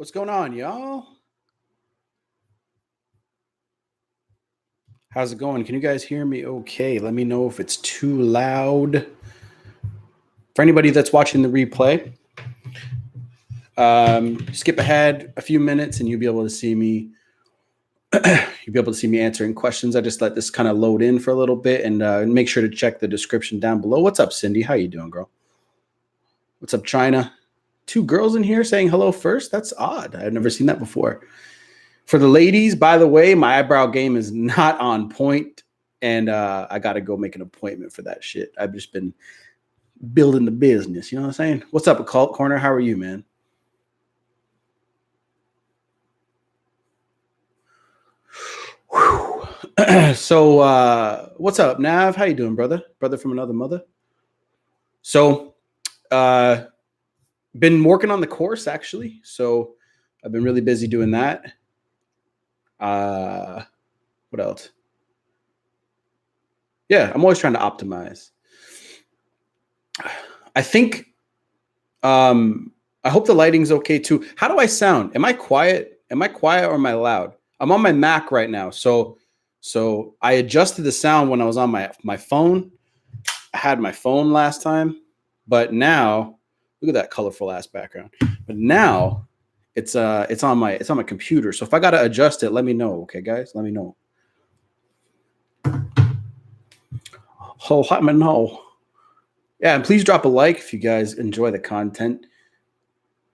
What's going on, y'all? How's it going? Can you guys hear me okay? Let me know if it's too loud. For anybody that's watching the replay, skip ahead a few minutes and you'll be able to see me. You'll be able to see me answering questions. I just let this kind of load in for a little bit and make sure to check the description down below. What's up, Cindy? How you doing, girl? What's up, China? 2 girls in here saying hello first? That's odd. I've never seen that before. For the ladies, by the way, my eyebrow game is not on point, and I got to go make an appointment for that shit. I've just been building the business. You know what I'm saying? What's up, Occult Corner? How are you, man? So, what's up, Nav? How you doing, brother? Brother from another mother. So, been working on the course, actually. So, I've been really busy doing that. What else? Yeah, I'm always trying to optimize. I think, I hope the lighting's okay too. How do I sound? Am I quiet? Am I quiet or am I loud? I'm on my Mac right now. So I adjusted the sound when I was on my phone. I had my phone last time, but now look at that colorful ass background. But now it's on my computer. So if I got to adjust it, let me know. Okay, guys, let me know. Oh, let me know. Yeah, and please drop a like if you guys enjoy the content.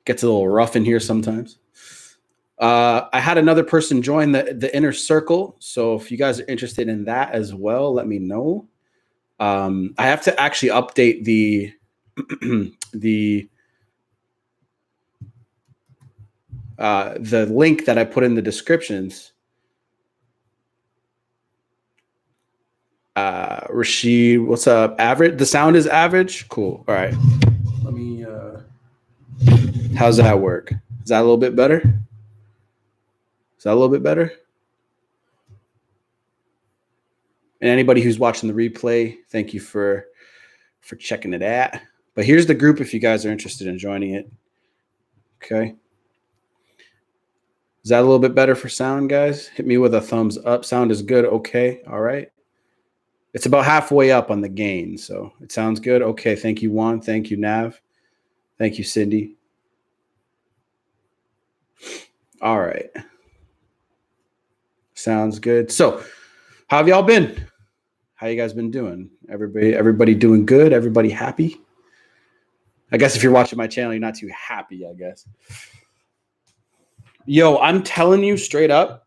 Gets a little rough in here sometimes. I had another person join the inner circle. So if you guys are interested in that as well, let me know. I have to actually update the link that I put in the descriptions. Rashid, what's up? Average? The sound is average? Cool. All right. Let me, how's that work? Is that a little bit better? Is that a little bit better? And anybody who's watching the replay, thank you for checking it out. But here's the group if you guys are interested in joining it. Okay. Is that a little bit better for sound, guys? Hit me with a thumbs up. Sound is good. Okay. All right. It's about halfway up on the gain, so it sounds good. Okay, thank you, Juan. Thank you, Nav. Thank you, Cindy. All right. Sounds good. So, how have y'all been? How you guys been doing? Everybody doing good? Everybody happy? I guess if you're watching my channel, you're not too happy, I guess. Yo, I'm telling you straight up,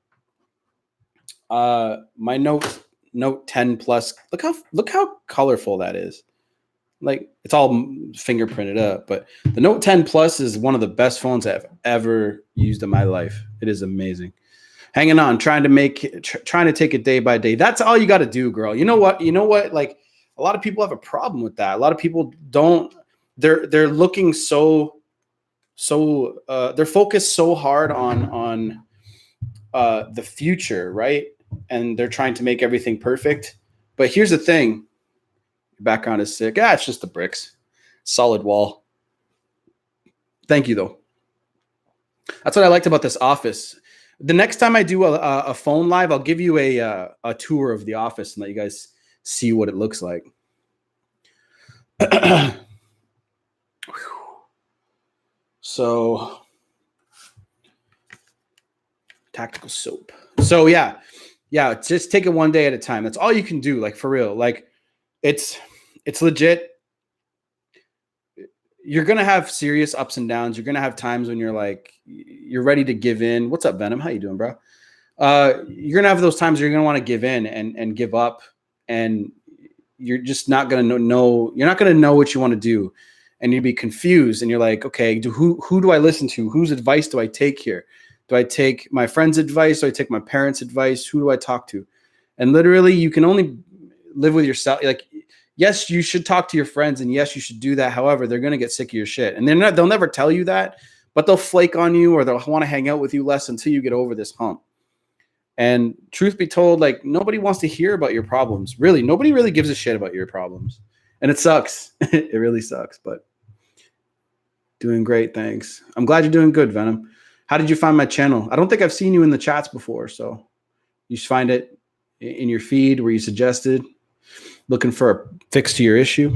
my Note 10 Plus. Look how colorful that is. Like, it's all fingerprinted up, but the Note 10 Plus is one of the best phones I've ever used in my life. It is amazing. Hanging on, trying to take it day by day. That's all you got to do, girl. You know what? Like, a lot of people have a problem with that. A lot of people don't. They're looking they're focused so hard on the future, right? And they're trying to make everything perfect. But here's the thing. Your background is sick. It's just the bricks. Solid wall. Thank you, though. That's what I liked about this office. The next time I do a phone live, I'll give you a tour of the office and let you guys see what it looks like. So, tactical soap. So, yeah, just take it one day at a time. That's all you can do, like, for real. Like, it's legit. You're going to have serious ups and downs. You're going to have times when you're like, you're ready to give in. What's up, Venom? How you doing, bro? You're going to have those times where you're going to want to give in and give up. And you're just not going to know. You're not going to know what you want to do. And you'd be confused. And you're like, okay, who do I listen to? Whose advice do I take here? Do I take my friend's advice? Do I take my parents' advice? Who do I talk to? And literally, you can only live with yourself. Like, yes, you should talk to your friends, and yes, you should do that. However, they're going to get sick of your shit. And they'll never tell you that, but they'll flake on you or they'll want to hang out with you less until you get over this hump. And truth be told, like, nobody wants to hear about your problems. Really, nobody really gives a shit about your problems. And it sucks. It really sucks, but doing great, thanks. I'm glad you're doing good, Venom. How did you find my channel? I don't think I've seen you in the chats before, so you just find it in your feed where you suggested, looking for a fix to your issue.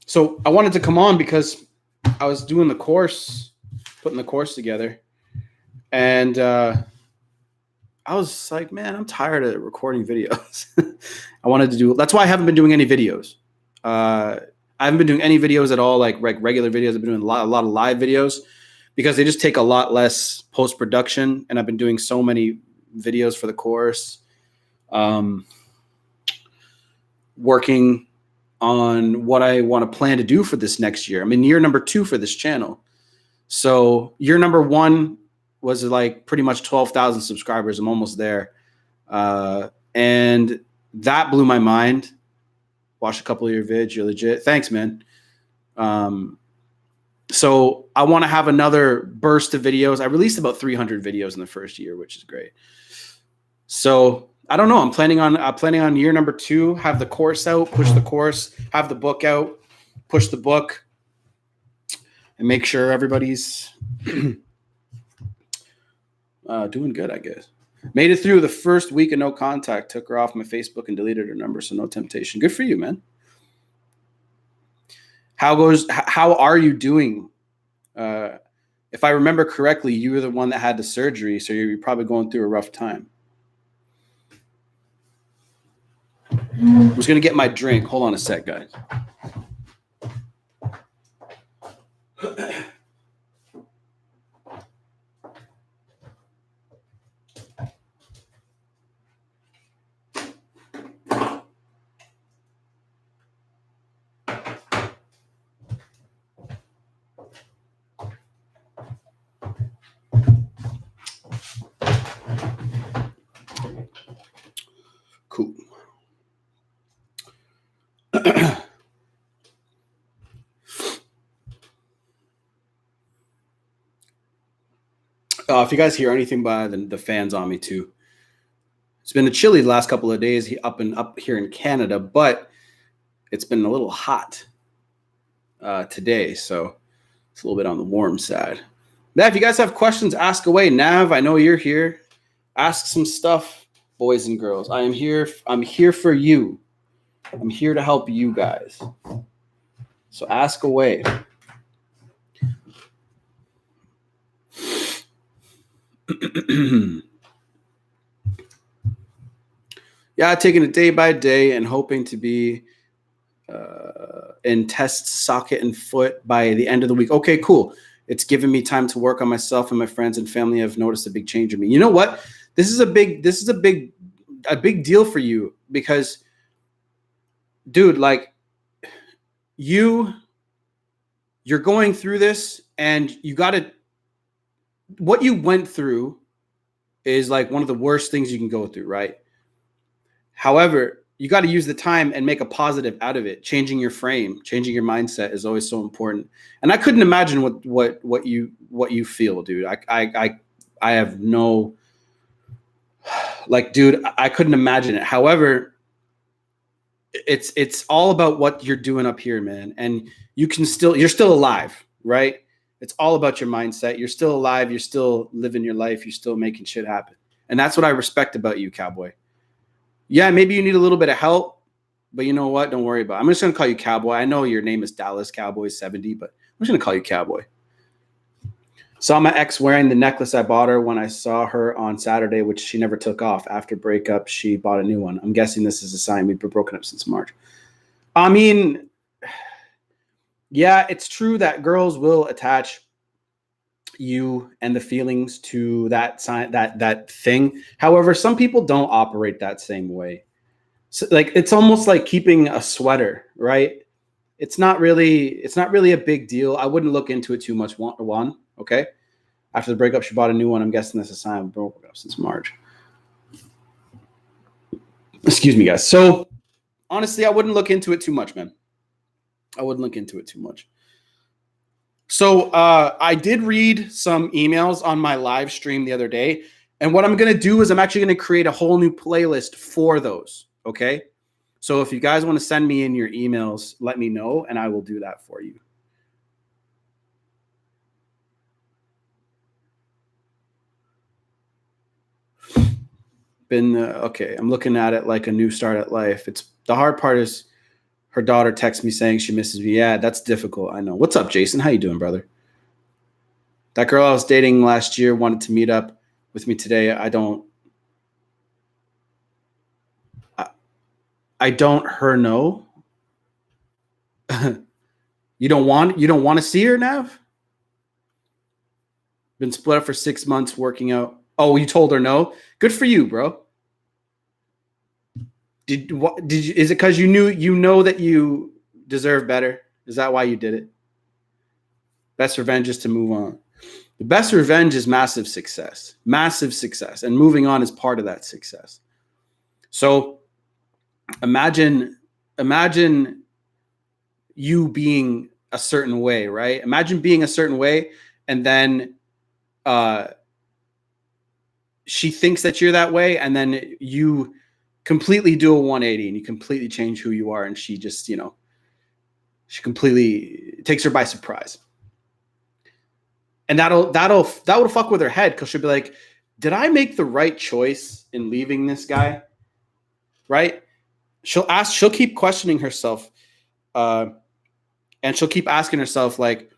So I wanted to come on because I was doing the course, putting the course together, and I was like, man, I'm tired of recording videos. I wanted to do, that's why I haven't been doing any videos. I haven't been doing any videos at all, like regular videos. I've been doing a lot of live videos because they just take a lot less post-production. And I've been doing so many videos for the course, working on what I want to plan to do for this next year. I'm in year number 2 for this channel. So year number 1 was like pretty much 12,000 subscribers. I'm almost there. And that blew my mind. Watched a couple of your vids. You're legit. Thanks, man. So I want to have another burst of videos. I released about 300 videos in the first year, which is great. So I don't know. I'm planning on year number 2, have the course out, push the course, have the book out, push the book, and make sure everybody's doing good, I guess. Made it through the first week of no contact. Took her off my Facebook and deleted her number, so no temptation. Good for you, man. How are you doing? If I remember correctly, you were the one that had the surgery, so you're probably going through a rough time. I was going to get my drink. Hold on a sec, guys. Cool. If you guys hear anything by the fans on me too, it's been a chilly the last couple of days up here in Canada, but it's been a little hot today, so it's a little bit on the warm side. Now, if you guys have questions, ask away. Nav, I know you're here. Ask some stuff, boys and girls. I am here. I'm here for you. I'm here to help you guys. So ask away. Yeah, taking it day by day and hoping to be in test socket and foot by the end of the week. Okay, cool. It's given me time to work on myself, and my friends and family have noticed a big change in me. You know what? This is a big deal for you because, dude, like you're going through this, and you got to. What you went through is like one of the worst things you can go through, right? However, you got to use the time and make a positive out of it. Changing your frame, changing your mindset is always so important. And I couldn't imagine what you feel, dude. I have no, like, dude, I couldn't imagine it. However, it's all about what you're doing up here, man. And you're still alive, right? It's all about your mindset. You're still alive. You're still living your life. You're still making shit happen. And that's what I respect about you, cowboy. Yeah, maybe you need a little bit of help, but you know what? Don't worry about it. I'm just going to call you Cowboy. I know your name is Dallas Cowboy 70, but I'm just going to call you Cowboy. Saw my ex wearing the necklace I bought her when I saw her on Saturday, which she never took off. After breakup, she bought a new one. I'm guessing this is a sign we've been broken up since March. I mean, yeah, it's true that girls will attach you and the feelings to that sign, that thing. However, some people don't operate that same way. So, like, it's almost like keeping a sweater, right? It's not really a big deal. I wouldn't look into it too much. One, okay. After the breakup, she bought a new one. I'm guessing that's a sign of broken up since March. Excuse me, guys. So honestly, I wouldn't look into it too much, man. I wouldn't look into it too much. So I did read some emails on my live stream the other day. And what I'm going to do is I'm actually going to create a whole new playlist for those. Okay. So if you guys want to send me in your emails, let me know and I will do that for you. Okay, I'm looking at it like a new start at life. It's the hard part is her daughter texts me saying she misses me. Yeah, that's difficult. I know. What's up, Jason? How you doing, brother? That girl I was dating last year wanted to meet up with me today. I don't her know. You don't want to see her, Nav? Been split up for 6 months working out. Oh, you told her no? Good for you, bro. Did you, is it because you know that you deserve better? Is that why you did it? Best revenge is to move on. The best revenge is massive success. Massive success. And moving on is part of that success. So imagine you being a certain way, right? Imagine being a certain way and then she thinks that you're that way and then you completely do a 180 and you completely change who you are and she just, she completely takes her by surprise. And that'll fuck with her head because she'll be like, did I make the right choice in leaving this guy? Right? She'll keep questioning herself. And she'll keep asking herself, like,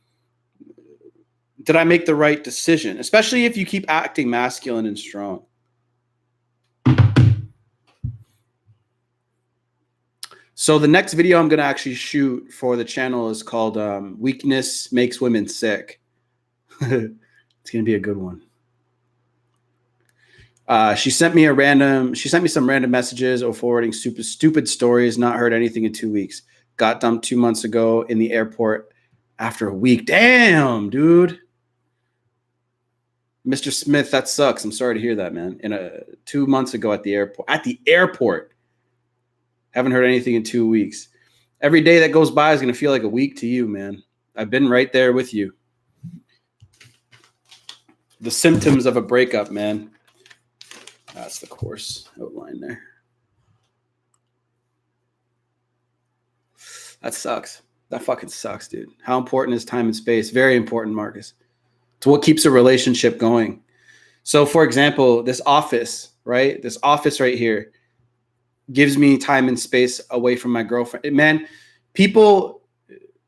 did I make the right decision? Especially if you keep acting masculine and strong. So the next video I'm going to actually shoot for the channel is called Weakness Makes Women Sick. It's going to be a good one. She sent me some random messages or forwarding stupid stories. Not heard anything in 2 weeks. Got dumped 2 months ago in the airport after a week. Damn, dude. Mr. Smith, that sucks. I'm sorry to hear that, man. 2 months ago at the airport. At the airport. Haven't heard anything in 2 weeks. Every day that goes by is going to feel like a week to you, man. I've been right there with you. The symptoms of a breakup, man. That's the course outline there. That sucks. That fucking sucks, dude. How important is time and space? Very important, Marcus. It's what keeps a relationship going. So, for example, this office, right? This office right here gives me time and space away from my girlfriend. Man, people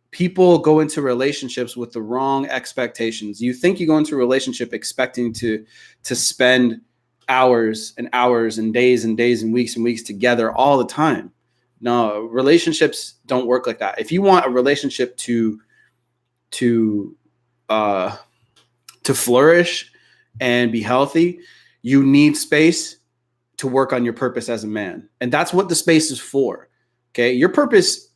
go into relationships with the wrong expectations. You think you go into a relationship expecting to spend hours and hours and days and days and weeks together all the time. No, relationships don't work like that. If you want a relationship to flourish and be healthy, you need space to work on your purpose as a man. And that's what the space is for. Okay. Your purpose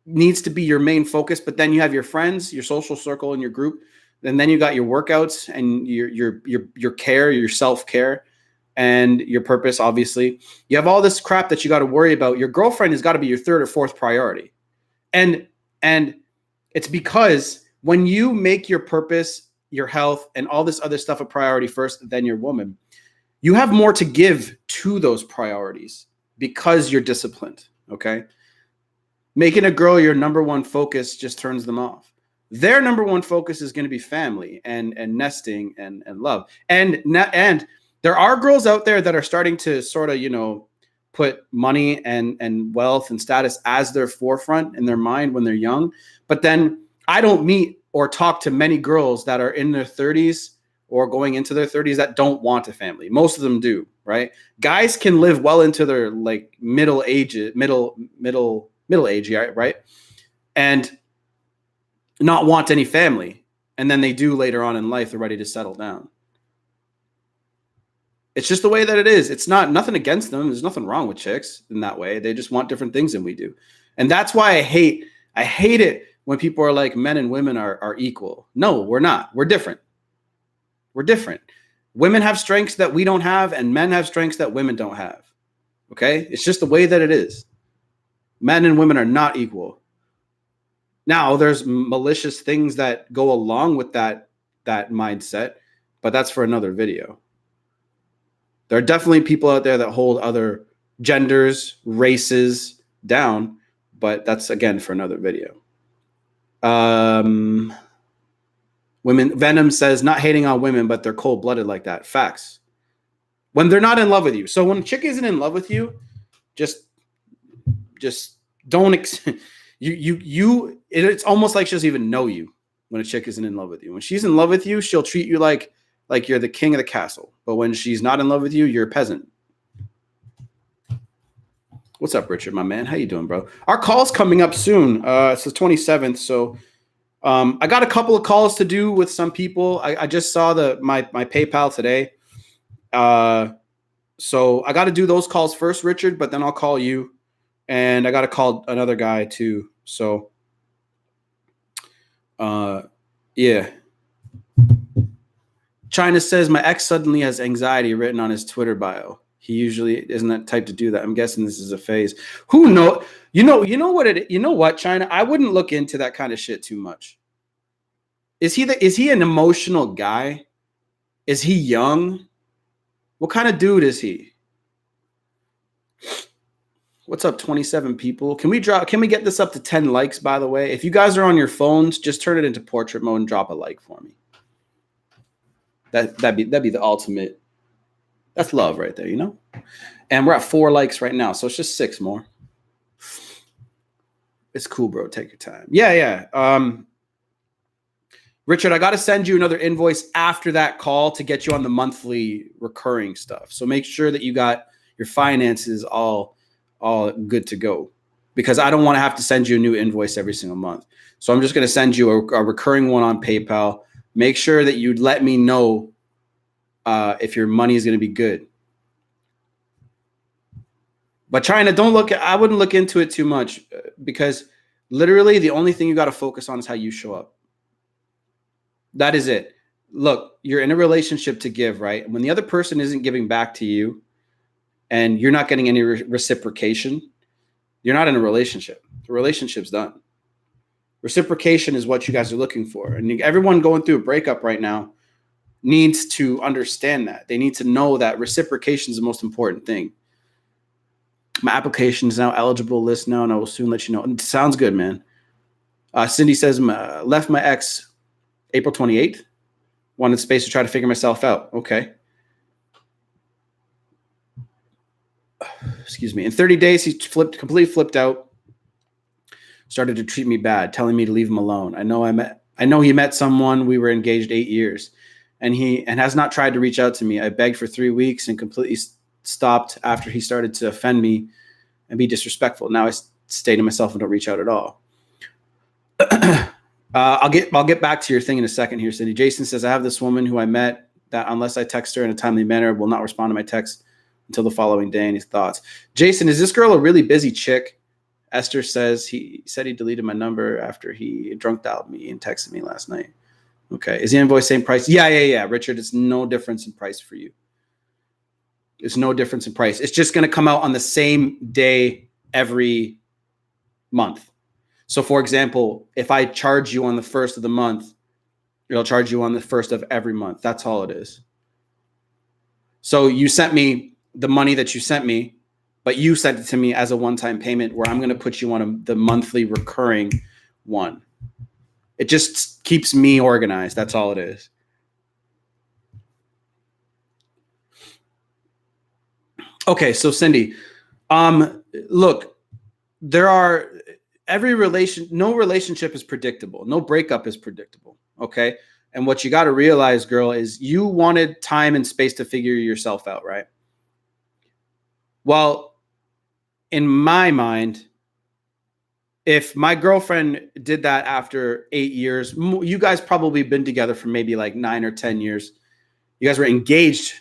needs to be your main focus, but then you have your friends, your social circle, and your group. And then you got your workouts and your care, your self-care, and your purpose, obviously. You have all this crap that you got to worry about. Your girlfriend has got to be your third or fourth priority. And it's because when you make your purpose, your health, and all this other stuff a priority first, then your woman, you have more to give to those priorities because you're disciplined, okay? Making a girl your number one focus just turns them off. Their number one focus is going to be family and nesting and love. And there are girls out there that are starting to sort of, put money and wealth and status as their forefront in their mind when they're young. But then I don't meet or talk to many girls that are in their 30s or going into their 30s that don't want a family. Most of them do, right? Guys can live well into their like middle age, right? And not want any family. And then they do later on in life, they're ready to settle down. It's just the way that it is. It's nothing against them. There's nothing wrong with chicks in that way. They just want different things than we do. And that's why I hate it when people are like men and women are equal. No, we're not. We're different. We're different. Women have strengths that we don't have, and men have strengths that women don't have. Okay? It's just the way that it is. Men and women are not equal. Now, there's malicious things that go along with that mindset, but that's for another video. There are definitely people out there that hold other genders, races down, but that's again for another video. Women, Venom says, not hating on women, but they're cold-blooded like that. Facts. When they're not in love with you. So when a chick isn't in love with you, just don't it's almost like she doesn't even know you when a chick isn't in love with you. When she's in love with you, she'll treat you like you're the king of the castle. But when she's not in love with you, you're a peasant. What's up, Richard, my man? How you doing, bro? Our call's coming up soon. It's the 27th, so I got a couple of calls to do with some people. I just saw my PayPal today. So I got to do those calls first, Richard, but then I'll call you. And I got to call another guy too. So, yeah. China says my ex suddenly has anxiety written on his Twitter bio. He usually isn't that type to do that. I'm guessing this is a phase. Who know? You know what, China? I wouldn't look into that kind of shit too much. Is he an emotional guy? Is he young? What kind of dude is he? What's up, 27 people? Can we get this up to 10 likes, by the way? If you guys are on your phones, just turn it into portrait mode and drop a like for me. That'd be the ultimate. That's love right there, you know? And we're at 4 likes right now, so it's just 6 more. It's cool, bro. Take your time. Yeah. Richard, I got to send you another invoice after that call to get you on the monthly recurring stuff. So make sure that you got your finances all good to go, because I don't want to have to send you a new invoice every single month. So I'm just going to send you a recurring one on PayPal. Make sure that you let me know if your money is going to be good. But China, I wouldn't look into it too much, because literally the only thing you got to focus on is how you show up. That is it. Look, you're in a relationship to give, right? When the other person isn't giving back to you and you're not getting any reciprocation, you're not in a relationship. The relationship's done. Reciprocation is what you guys are looking for. And everyone going through a breakup right now needs to understand that. They need to know that reciprocation is the most important thing. My application is now eligible list now, and I will soon let you know. It sounds good, man. Cindy says, left my ex April 28th. Wanted space to try to figure myself out. Okay. Excuse me. In 30 days, he completely flipped out. Started to treat me bad, telling me to leave him alone. I know he met someone. We were engaged 8 years, and has not tried to reach out to me. I begged for 3 weeks and completely stopped after he started to offend me and be disrespectful. Now I stay to myself and don't reach out at all. I'll get back to your thing in a second here, Cindy. Jason says, I have this woman who I met that unless I text her in a timely manner, will not respond to my text until the following day. Any thoughts? Jason, is this girl a really busy chick? Esther says he said he deleted my number after he drunk dialed me and texted me last night. Okay. Is the invoice same price? Yeah. Richard, it's no difference in price for you. It's no difference in price. It's just going to come out on the same day every month. So, for example, if I charge you on the 1st of the month, it'll charge you on the 1st of every month. That's all it is. So you sent me the money that you sent me, but you sent it to me as a one-time payment where I'm going to put you on the monthly recurring one. It just keeps me organized. That's all it is. Okay, so Cindy, look, no relationship is predictable. No breakup is predictable. Okay. And what you got to realize, girl, is you wanted time and space to figure yourself out, right? Well, in my mind, if my girlfriend did that after 8 years, you guys probably been together for maybe like 9 or 10 years. You guys were engaged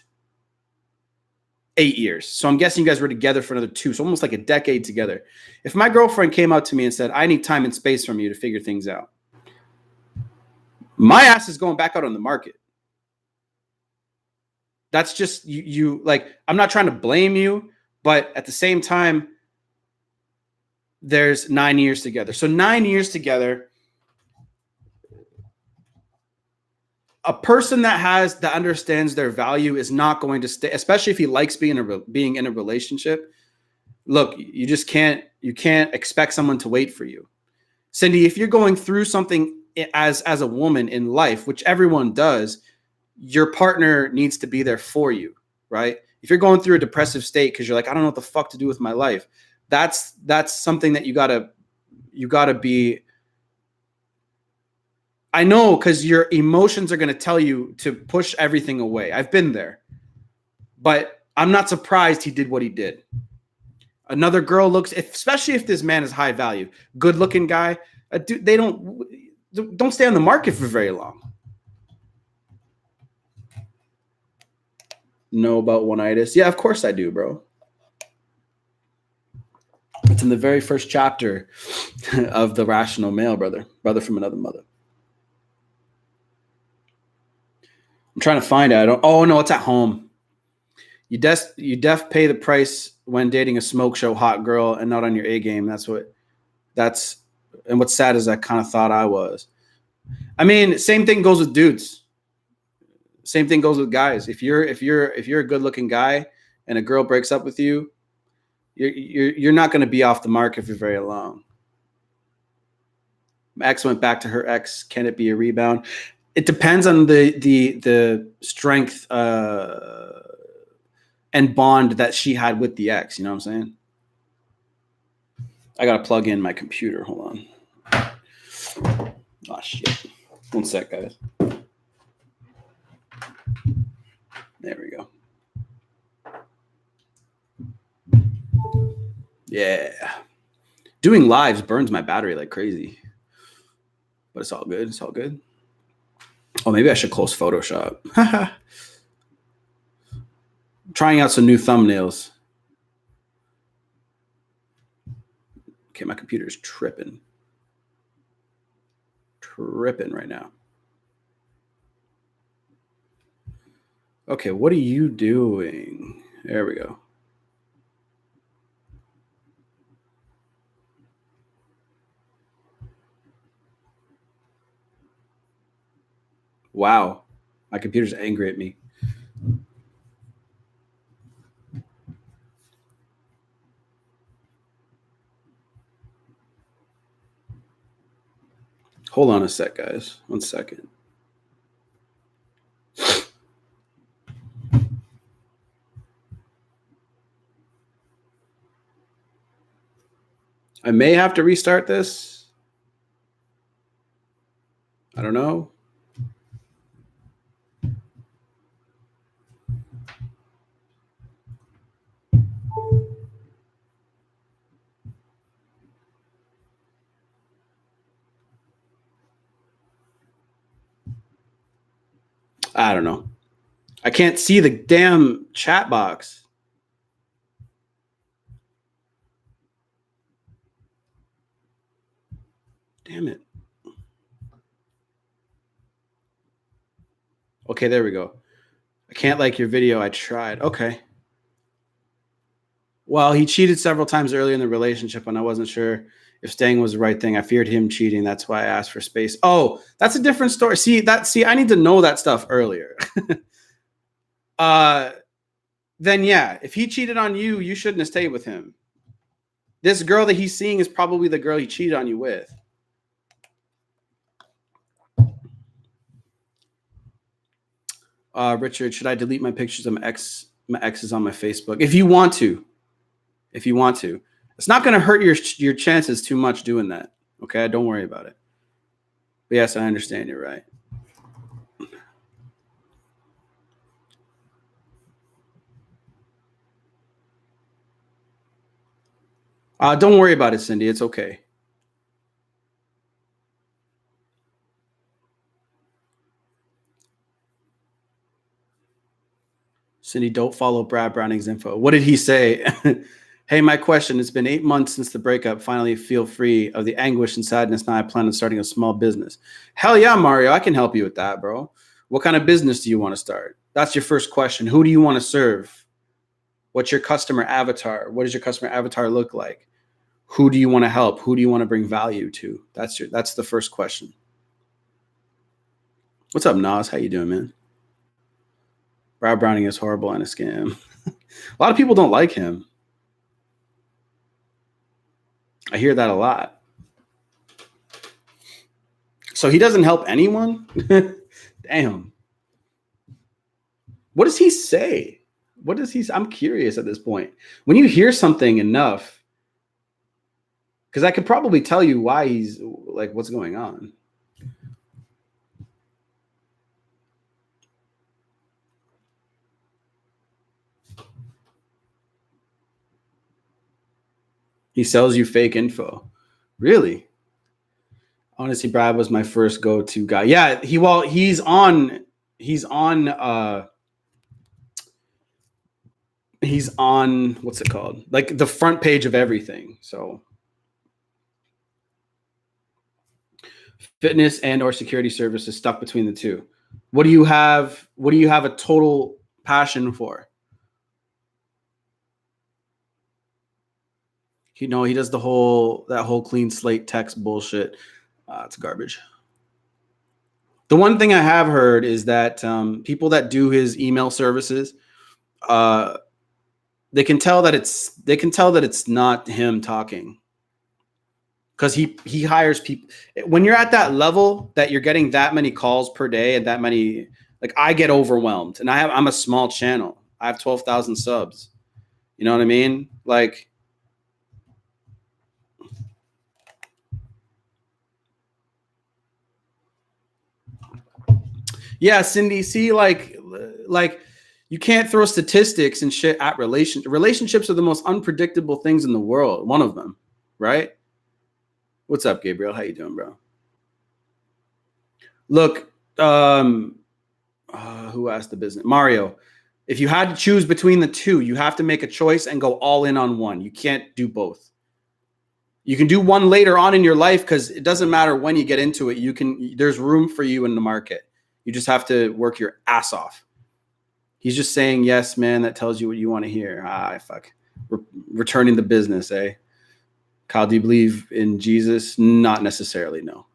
8 years. So I'm guessing you guys were together for another 2. So almost like a decade together. If my girlfriend came out to me and said, I need time and space from you to figure things out, my ass is going back out on the market. That's just you like, I'm not trying to blame you, but at the same time, there's 9 years together. So 9 years together, a person that understands their value is not going to stay, especially if he likes being in a relationship. Look, you can't expect someone to wait for you. Cindy, if you're going through something as a woman in life, which everyone does, your partner needs to be there for you, right? If you're going through a depressive state because you're like, I don't know what the fuck to do with my life, that's something that you gotta be. I know, because your emotions are gonna tell you to push everything away. I've been there, but I'm not surprised he did what he did. Another girl looks, especially if this man is high value, good looking guy, they don't stay on the market for very long. Know about one-itis? Yeah, of course I do, bro. It's in the very first chapter of The Rational Male, brother from another mother. I'm trying to find it. Oh no, it's at home. You def pay the price when dating a smoke show hot girl and not on your A game. And what's sad is I kind of thought I was. I mean, same thing goes with dudes. Same thing goes with guys. If you're a good looking guy and a girl breaks up with you, you're not going to be off the market for very long. My ex went back to her ex. Can it be a rebound? It depends on the strength and bond that she had with the ex. You know what I'm saying? I gotta plug in my computer. Hold on. Oh shit. One sec, guys. There we go. Yeah. Doing lives burns my battery like crazy. But it's all good. It's all good. Oh, maybe I should close Photoshop. Trying out some new thumbnails. Okay, my computer's tripping. Tripping right now. Okay, what are you doing? There we go. Wow. My computer's angry at me. Hold on a sec, guys. 1 second. I may have to restart this. I don't know. I don't know. I can't see the damn chat box. Damn it. Okay, there we go. I can't like your video. I tried. Okay. Well, he cheated several times earlier in the relationship, and I wasn't sure if staying was the right thing. I feared him cheating. That's why I asked for space. Oh, that's a different story. See, I need to know that stuff earlier. Then yeah, if he cheated on you, you shouldn't have stayed with him. This girl that he's seeing is probably the girl he cheated on you with. Richard, should I delete my pictures of my exes on my Facebook? If you want to. It's not going to hurt your chances too much doing that. Okay, don't worry about it. But yes, I understand. You're right. Don't worry about it, Cindy. It's okay. Cindy, don't follow Brad Browning's info. What did he say? Hey, my question. It's been 8 months since the breakup. Finally feel free of the anguish and sadness. Now I plan on starting a small business. Hell yeah, Mario. I can help you with that, bro. What kind of business do you want to start? That's your first question. Who do you want to serve? What's your customer avatar? What does your customer avatar look like? Who do you want to help? Who do you want to bring value to? That's the first question. What's up, Nas? How you doing, man? Brad Browning is horrible and a scam. A lot of people don't like him. I hear that a lot. So he doesn't help anyone? Damn. What does he say? What does he? I'm curious at this point. When you hear something enough, because I could probably tell you why he's like, what's going on. He sells you fake info. Really? Honestly, Brad was my first go-to guy. Yeah, he's on what's it called? Like the front page of everything. So fitness and or security services stuck between the two. What do you have a total passion for? He does that whole clean slate text bullshit. It's garbage. The one thing I have heard is that people that do his email services, they can tell that it's not him talking, because he hires people. When you're at that level that you're getting that many calls per day and that many, like, I get overwhelmed, and I'm a small channel. I have 12,000 subs. You know what I mean? Like, yeah, Cindy, see, like you can't throw statistics and shit at relationships are the most unpredictable things in the world. One of them, right? What's up, Gabriel? How you doing, bro? Look, who asked the business? Mario, if you had to choose between the two, you have to make a choice and go all in on one. You can't do both. You can do one later on in your life, because it doesn't matter when you get into it. There's room for you in the market. You just have to work your ass off. He's just saying yes, man. That tells you what you want to hear. Fuck. Returning the business, eh? Kyle, do you believe in Jesus? Not necessarily, no.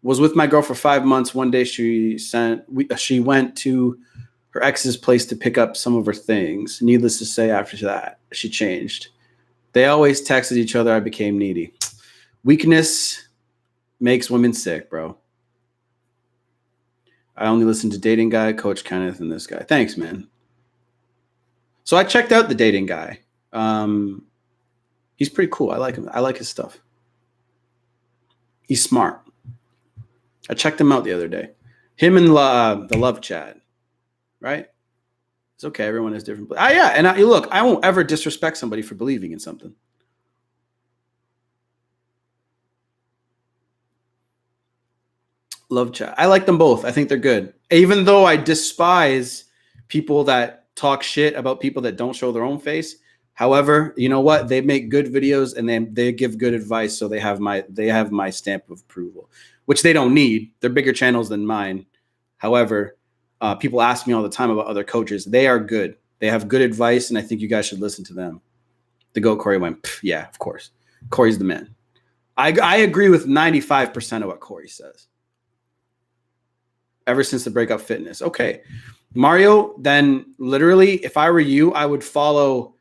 Was with my girl for 5 months. One day she went to her ex's place to pick up some of her things. Needless to say, after that, she changed. They always texted each other. I became needy. Weakness makes women sick, bro. I only listen to Dating Guy, Coach Kenneth, and this guy. Thanks, man. So I checked out the Dating Guy. He's pretty cool. I like him. I like his stuff. He's smart. I checked him out the other day. Him and the love chat, right? It's okay. Everyone has different. Yeah, and look, I won't ever disrespect somebody for believing in something. Love chat. I like them both. I think they're good. Even though I despise people that talk shit about people that don't show their own face. However, you know what? They make good videos and they give good advice, so they have my stamp of approval, which they don't need. They're bigger channels than mine. However, people ask me all the time about other coaches. They are good. They have good advice, and I think you guys should listen to them. The GOAT Cory Wayne. Yeah, of course. Cory's the man. I agree with 95% of what Cory says. Ever since the Breakout Fitness. Okay. Mario, then literally, if I were you, I would follow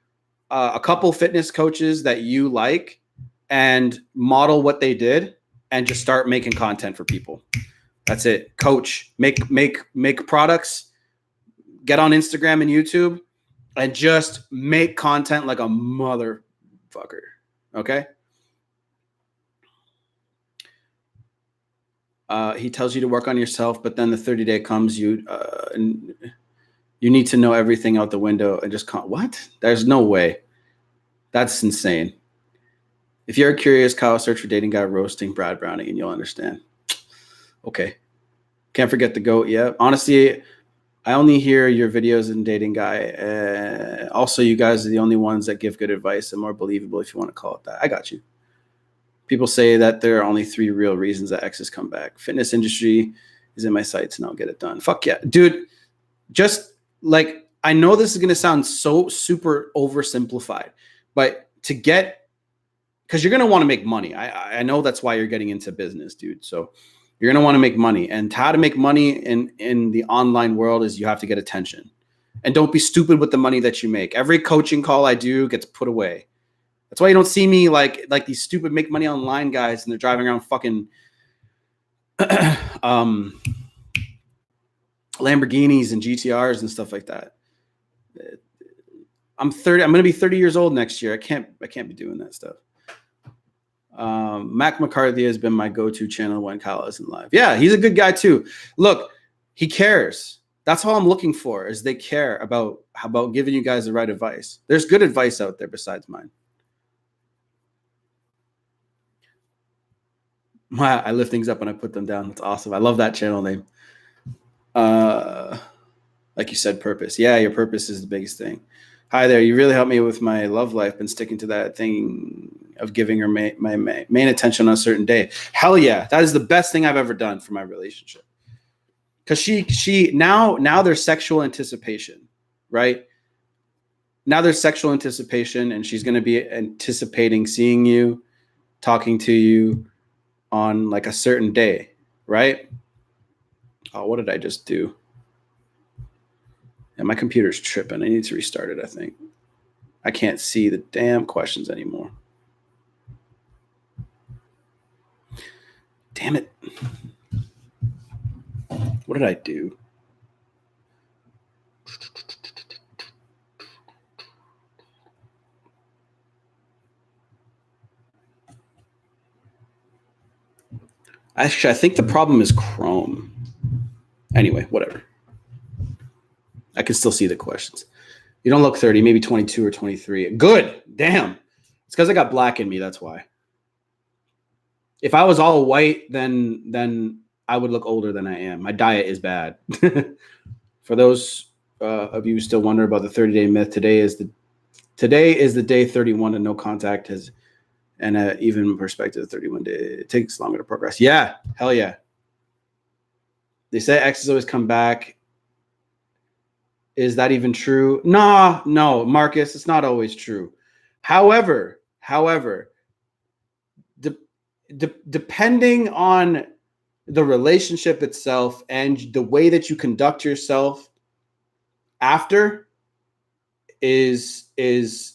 a couple fitness coaches that you like and model what they did and just start making content for people. That's it. Coach, make products, get on Instagram and YouTube, and just make content like a motherfucker. Okay? He tells you to work on yourself, but then the 30-day comes, you need to know everything out the window and just what? There's no way. That's insane. If you're curious, Kyle, search for Dating Guy roasting Brad Browning and you'll understand. Okay. Can't forget the GOAT. Yeah. Honestly, I only hear your videos in Dating Guy. Also, you guys are the only ones that give good advice and more believable, if you want to call it that. I got you. People say that there are only 3 real reasons that exes come back. Fitness industry is in my sights and I'll get it done. Fuck yeah. Dude, just like, I know this is going to sound so super oversimplified, but because you're going to want to make money. I know that's why you're getting into business, dude. So you're going to want to make money. And how to make money in the online world is you have to get attention. And don't be stupid with the money that you make. Every coaching call I do gets put away. That's why you don't see me like these stupid make money online guys and they're driving around fucking Lamborghinis and GTRs and stuff like that. I'm 30. I'm going to be 30 years old next year. I can't be doing that stuff. Mac McCarthy has been my go-to channel when Kyle isn't live. Yeah, he's a good guy too. Look, he cares. That's all I'm looking for is they care about giving you guys the right advice. There's good advice out there besides mine. I lift things up and I put them down. That's awesome. I love that channel name. Like you said, purpose. Yeah, your purpose is the biggest thing. Hi there. You really helped me with my love life. Been sticking to that thing of giving her my main attention on a certain day. Hell yeah. That is the best thing I've ever done for my relationship. Because she now there's sexual anticipation, right? Now there's sexual anticipation and she's going to be anticipating seeing you, talking to you on like a certain day, right? Oh, what did I just do? Yeah, my computer's tripping. I need to restart it, I think. I can't see the damn questions anymore. Damn it. What did I do? Actually, I think the problem is Chrome. Anyway, whatever. I can still see the questions. You don't look 30, maybe 22 or 23. Good. Damn. It's because I got black in me. That's why. If I was all white, then I would look older than I am. My diet is bad. For those of you who still wonder about the 30-day myth, today is the day 31 and no contact has, and even perspective of 31 days. It takes longer to progress. Yeah. Hell yeah. They say exes always come back. Is that even true? No, Marcus, it's not always true. However, depending on the relationship itself and the way that you conduct yourself after is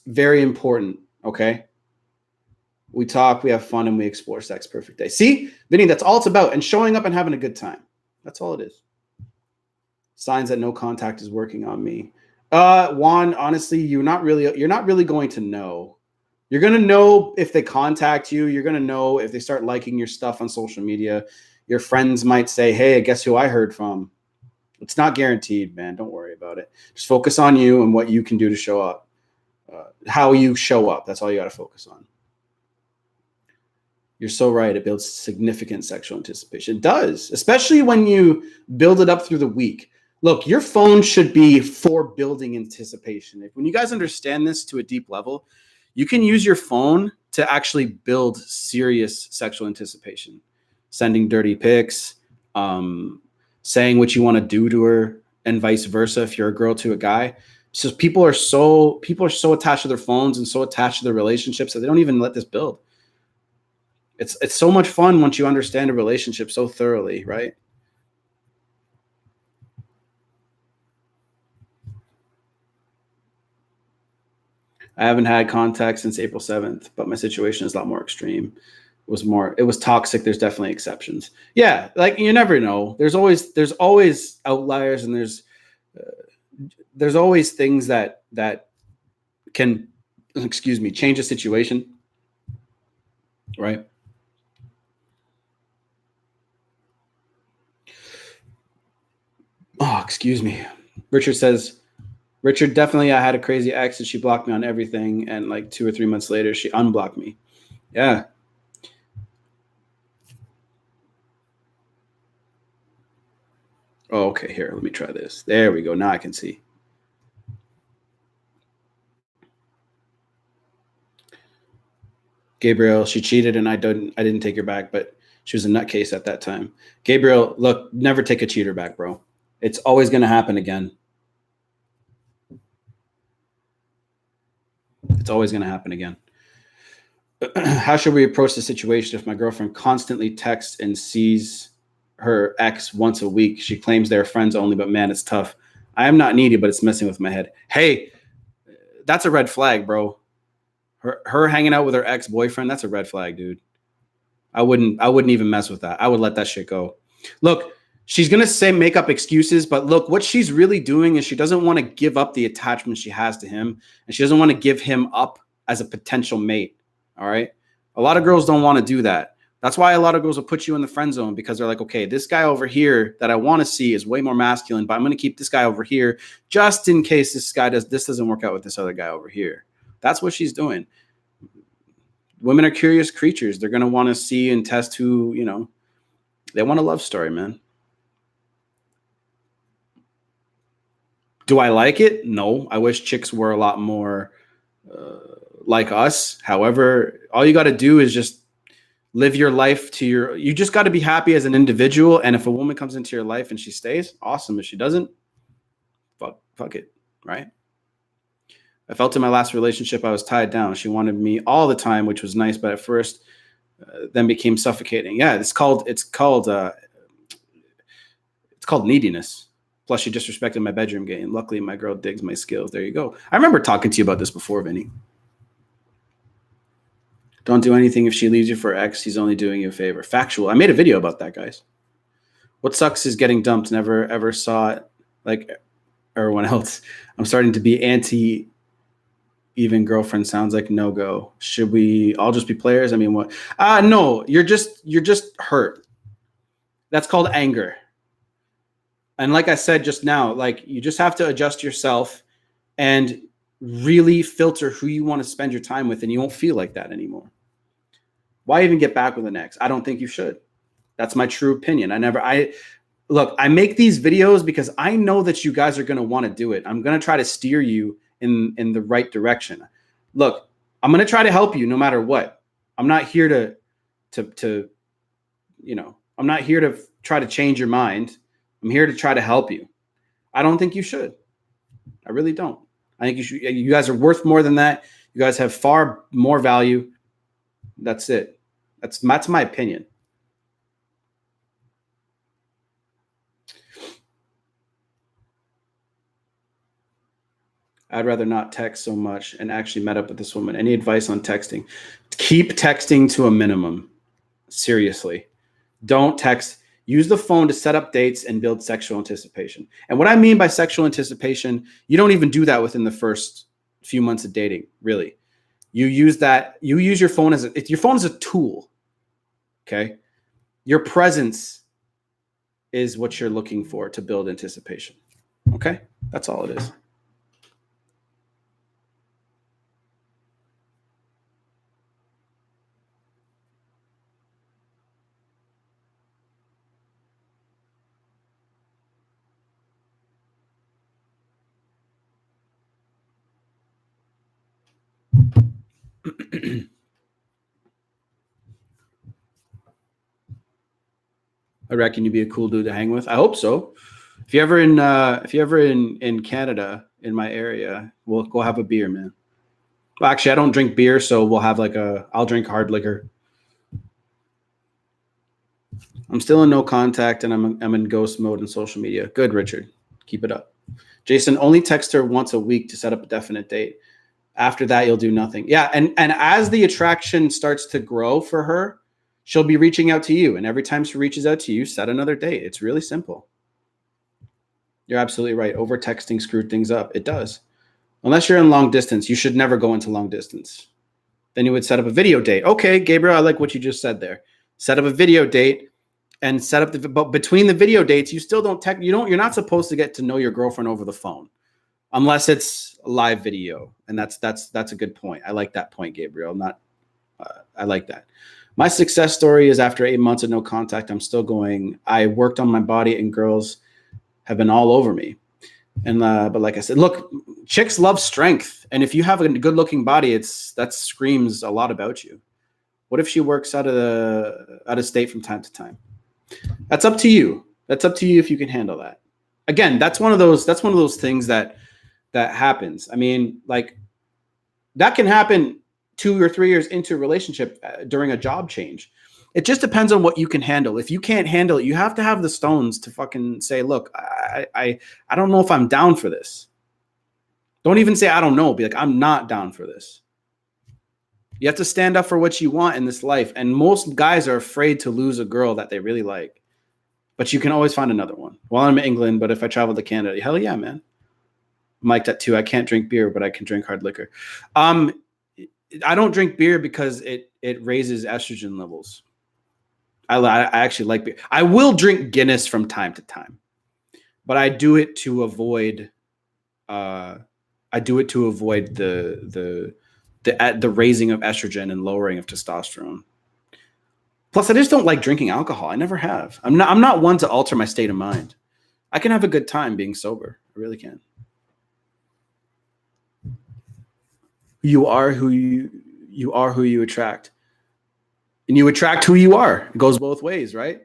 very important, okay? We talk, we have fun, and we explore sex. Perfect day. See, Vinny, that's all it's about. And showing up and having a good time. That's all it is. Signs that no contact is working on me. Juan, honestly, you're not really going to know. You're going to know if they contact you. You're going to know if they start liking your stuff on social media. Your friends might say, hey, guess who I heard from? It's not guaranteed, man. Don't worry about it. Just focus on you and what you can do to show up. How you show up. That's all you got to focus on. You're so right. It builds significant sexual anticipation. It does, especially when you build it up through the week. Look, your phone should be for building anticipation. When you guys understand this to a deep level, you can use your phone to actually build serious sexual anticipation. Sending dirty pics, saying what you want to do to her, and vice versa if you're a girl to a guy. So people are so attached to their phones and so attached to their relationships that they don't even let this build. It's so much fun once you understand a relationship so thoroughly, right? I haven't had contact since April 7th, but my situation is a lot more extreme. It was toxic. There's definitely exceptions. Yeah, like you never know. There's always outliers, and there's always things that can, change a situation, right? Oh, excuse me. Richard says, definitely, I had a crazy ex and she blocked me on everything. And like 2 or 3 months later, she unblocked me. Yeah. Oh, okay. Here, let me try this. There we go. Now I can see. Gabriel, she cheated and I didn't take her back, but she was a nutcase at that time. Gabriel, look, never take a cheater back, bro. It's always going to happen again. It's always going to happen again. How should we approach the situation if my girlfriend constantly texts and sees her ex once a week? She claims they're friends only, but man, it's tough. I am not needy, but it's messing with my head. Hey, that's a red flag, bro. Her hanging out with her ex-boyfriend, that's a red flag, dude. I wouldn't even mess with that. I would let that shit go. Look, she's going to make up excuses, but look, what she's really doing is she doesn't want to give up the attachment she has to him, and she doesn't want to give him up as a potential mate. All right? A lot of girls don't want to do that. That's why a lot of girls will put you in the friend zone, because they're like, okay, this guy over here that I want to see is way more masculine, but I'm going to keep this guy over here just in case this doesn't work out with this other guy over here. That's what she's doing. Women are curious creatures. They're going to want to see and test who, they want a love story, man. Do I like it? No. I wish chicks were a lot more like us. However, all you got to do is just live your life you just got to be happy as an individual. And if a woman comes into your life and she stays, awesome. If she doesn't, fuck it, right? I felt in my last relationship I was tied down. She wanted me all the time, which was nice, but at first then became suffocating. Yeah, it's called neediness. Plus, she disrespected my bedroom game. Luckily, my girl digs my skills. There you go. I remember talking to you about this before, Vinny. Don't do anything if she leaves you for X. He's only doing you a favor. Factual. I made a video about that, guys. What sucks is getting dumped. Never ever saw it like everyone else. I'm starting to be anti. Even girlfriend sounds like no-go. Should we all just be players? I mean, what? No, you're just hurt. That's called anger. And like I said just now, like, you just have to adjust yourself and really filter who you want to spend your time with, and you won't feel like that anymore. Why even get back with an ex? I don't think you should. That's my true opinion. Look, I make these videos because I know that you guys are going to want to do it. I'm going to try to steer you in the right direction. Look, I'm going to try to help you no matter what. I'm not here to I'm not here to try to change your mind. I'm here to try to help you. I don't think you should. I really don't. I think you guys are worth more than that. You guys have far more value. That's it. That's my opinion. I'd rather not text so much and actually met up with this woman. Any advice on texting? Keep texting to a minimum. Seriously. Don't text. Use the phone to set up dates and build sexual anticipation. And what I mean by sexual anticipation, you don't even do that within the first few months of dating, really. You use your phone your phone is a tool. Okay? Your presence is what you're looking for to build anticipation. Okay? That's all it is. I reckon you'd be a cool dude to hang with. I hope so. If you're ever in Canada, in my area, we'll go have a beer, man. Well, actually, I don't drink beer, so we'll have I'll drink hard liquor. I'm still in no contact, and I'm in ghost mode in social media. Good, Richard. Keep it up. Jason, only text her once a week to set up a definite date. After that, you'll do nothing. Yeah, and as the attraction starts to grow for her, she'll be reaching out to you. And every time she reaches out to you, set another date. It's really simple. You're absolutely right. Over texting screwed things up. It does. Unless you're in long distance, you should never go into long distance. Then you would set up a video date. Okay, Gabriel, I like what you just said there. Set up a video date and set up but between the video dates, you still don't you're not supposed to get to know your girlfriend over the phone unless it's a live video. And that's a good point. I like that point, Gabriel. I like that. My success story is after 8 months of no contact, I'm still going. I worked on my body and girls have been all over me. And but like I said, look, chicks love strength. And if you have a good looking body, that screams a lot about you. What if she works out of state from time to time? That's up to you. That's up to you if you can handle that. Again, that's one of those things that happens. I mean, like, that can happen 2 or 3 years into a relationship during a job change. It just depends on what you can handle. If you can't handle it, you have to have the stones to fucking say, look, I don't know if I'm down for this. Don't even say I don't know. Be like, I'm not down for this. You have to stand up for what you want in this life. And most guys are afraid to lose a girl that they really like. But you can always find another one. Well, I'm in England, but if I travel to Canada, hell yeah, man. I'm like that too. I can't drink beer, but I can drink hard liquor. I don't drink beer because it raises estrogen levels. I actually like beer. I will drink Guinness from time to time, but I do it to avoid. The raising of estrogen and lowering of testosterone. Plus, I just don't like drinking alcohol. I never have. I'm not one to alter my state of mind. I can have a good time being sober. I really can. You are who you attract. And you attract who you are. It goes both ways, right?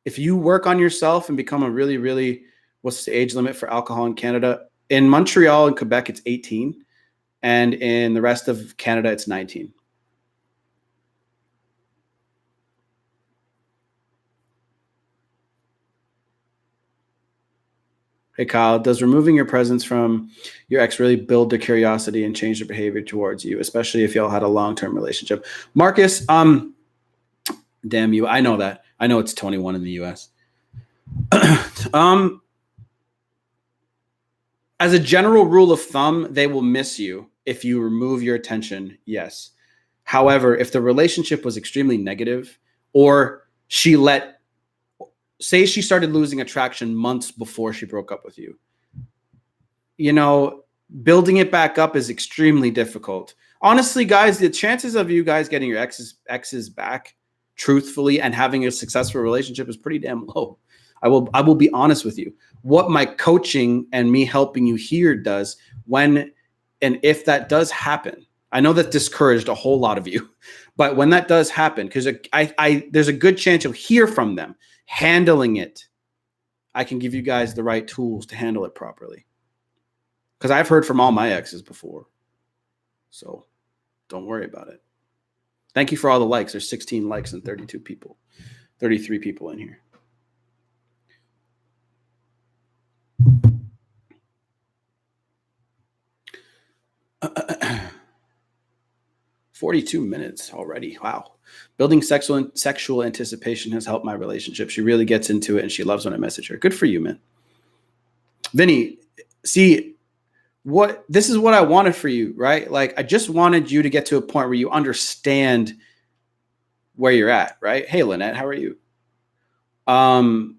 If you work on yourself and become a really, really, what's the age limit for alcohol in Canada? In Montreal and Quebec, it's 18. And in the rest of Canada, it's 19. Hey, Kyle, does removing your presence from your ex really build the curiosity and change their behavior towards you, especially if y'all had a long-term relationship? Marcus, damn you. I know that. I know it's 21 in the US. As a general rule of thumb, they will miss you if you remove your attention. Yes. However, if the relationship was extremely negative, or say she started losing attraction months before she broke up with you, building it back up is extremely difficult. Honestly, guys, the chances of you guys getting your exes back truthfully and having a successful relationship is pretty damn low. I will be honest with you. What my coaching and me helping you here does, when and if that does happen, I know that discouraged a whole lot of you, but when that does happen, because there's a good chance you'll hear from them handling it. I can give you guys the right tools to handle it properly, because I've heard from all my exes before. So don't worry about it. Thank you for all the likes. There's 16 likes and 33 people in here. 42 minutes already. Wow. Building sexual anticipation has helped my relationship. She really gets into it and she loves when I message her. Good for you, man. Vinny, see, this is what I wanted for you, right? Like, I just wanted you to get to a point where you understand where you're at, right? Hey, Lynette, how are you? And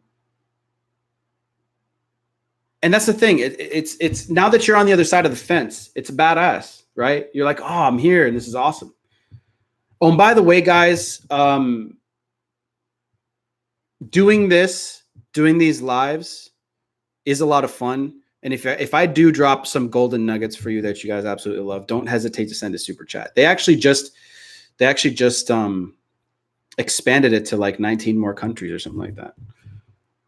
that's the thing. It's now that you're on the other side of the fence, it's badass, right? You're like, oh, I'm here and this is awesome. Oh, and by the way, guys, doing these lives is a lot of fun. And if I do drop some golden nuggets for you that you guys absolutely love, don't hesitate to send a super chat. They actually just expanded it to like 19 more countries or something like that.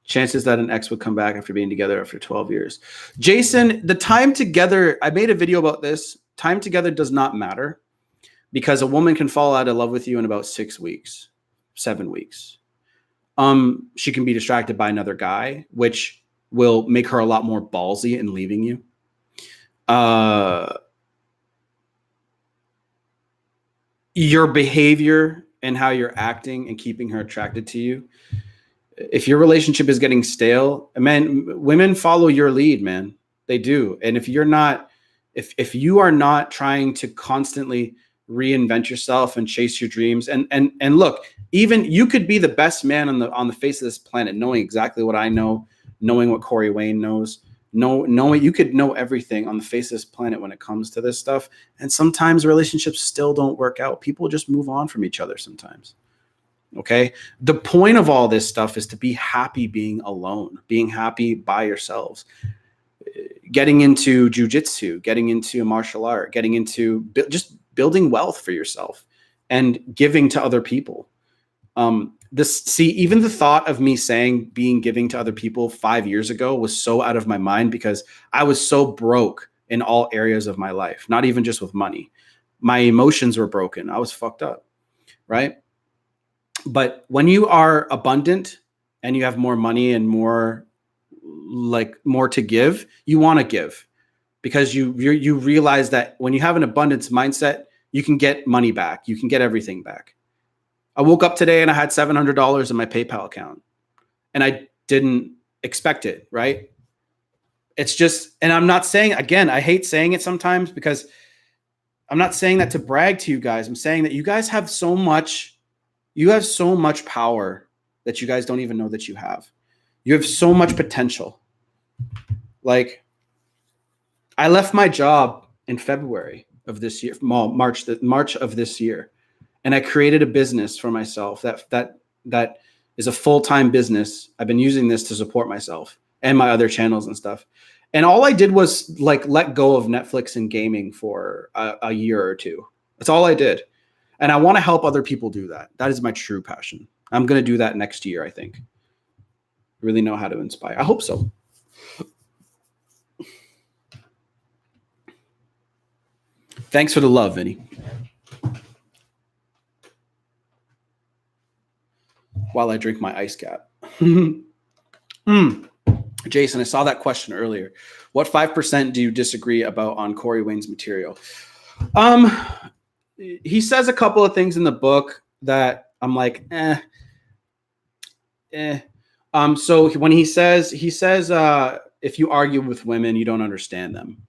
Chances that an ex would come back after being together after 12 years. Jason, the time together, I made a video about this. Time together does not matter, because a woman can fall out of love with you in about 6 weeks, 7 weeks. She can be distracted by another guy, which will make her a lot more ballsy in leaving you. Your behavior and how you're acting and keeping her attracted to you. If your relationship is getting stale, man, women follow your lead, man. They do. And if you are not trying to constantly reinvent yourself and chase your dreams, and look, even you could be the best man on the face of this planet, knowing exactly what I know, knowing what Cory Wayne knows, knowing you could know everything on the face of this planet when it comes to this stuff. And sometimes relationships still don't work out. People just move on from each other sometimes. Okay. The point of all this stuff is to be happy being alone, being happy by yourselves, getting into jujitsu, getting into martial art, getting into just building wealth for yourself and giving to other people. Even the thought of me saying giving to other people 5 years ago was so out of my mind, because I was so broke in all areas of my life, not even just with money. My emotions were broken. I was fucked up. Right. But when you are abundant and you have more money and more to give, you want to give, because you realize that when you have an abundance mindset, you can get money back. You can get everything back. I woke up today and I had $700 in my PayPal account, and I didn't expect it, right? It's just, and I'm not saying, again, I hate saying it sometimes because I'm not saying that to brag to you guys. I'm saying that you guys have so much power that you guys don't even know that you have. You have so much potential. Like, I left my job in February of this year, March of this year, and I created a business for myself that is a full-time business. I've been using this to support myself and my other channels and stuff. And all I did was like let go of Netflix and gaming for a year or two. That's all I did. And I want to help other people do that. That is my true passion. I'm going to do that next year, I think. Really know how to inspire. I hope so. Thanks for the love, Vinny. While I drink my ice cap. Jason, I saw that question earlier. What 5% do you disagree about on Cory Wayne's material? He says a couple of things in the book that I'm like, So when he says, if you argue with women, you don't understand them.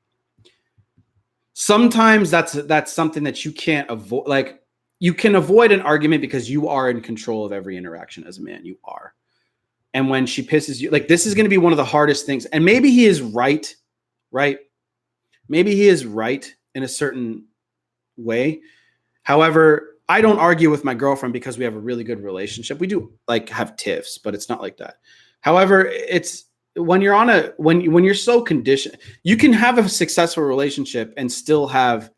Sometimes that's something that you can't avoid. Like, you can avoid an argument because you are in control of every interaction as a man. You are. And when she pisses you, like, this is going to be one of the hardest things. And maybe he is right? Maybe he is right in a certain way. However, I don't argue with my girlfriend because we have a really good relationship. We do like have tiffs, but it's not like that. However, it's when you're when you're so conditioned, you can have a successful relationship and still have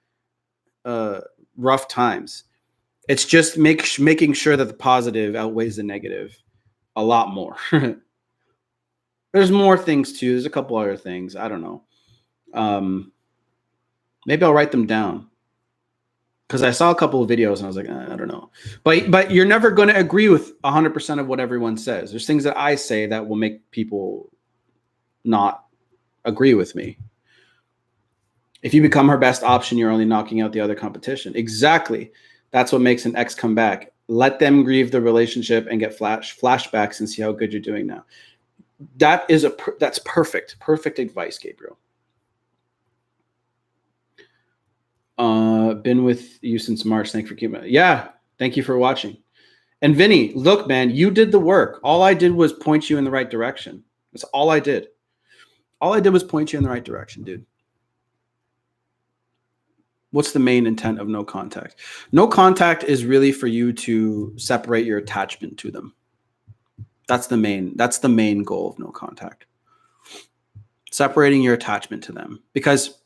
rough times. It's just making sure that the positive outweighs the negative a lot more. There's more things too. There's a couple other things. I don't know. Maybe I'll write them down because I saw a couple of videos and I was like, I don't know. But you're never going to agree with 100% of what everyone says. There's things that I say that will make people not agree with me. If you become her best option, you're only knocking out the other competition. Exactly. That's what makes an ex come back. Let them grieve the relationship and get flashbacks and see how good you're doing now. That's perfect advice, Gabriel. Been with you since March. Thank you for keeping it. Yeah, thank you for watching. And Vinny, look, man, you did the work. All I did was point you in the right direction. That's all I did. All I did was point you in the right direction, dude. What's the main intent of no contact? No contact is really for you to separate your attachment to them. That's the main goal of no contact. Separating your attachment to them. Because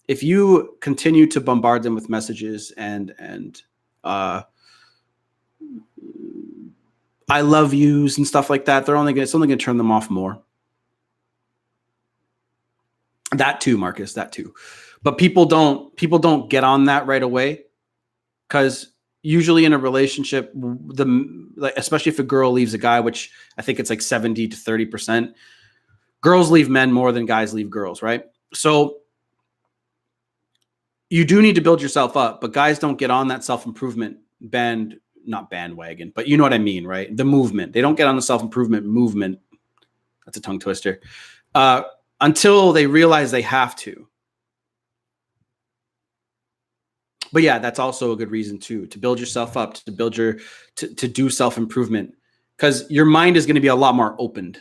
if you continue to bombard them with messages and I love yous and stuff like that, it's only gonna turn them off more. That too, Marcus, that too. But people don't get on that right away, because usually in a relationship, especially if a girl leaves a guy, which I think it's like 70 to 30%, girls leave men more than guys leave girls, right? So you do need to build yourself up, but guys don't get on that self-improvement not bandwagon, but you know what I mean, right? The movement. They don't get on the self-improvement movement. That's a tongue twister. Until they realize they have to. But yeah, that's also a good reason too, to build yourself up, to do self-improvement, because your mind is going to be a lot more opened.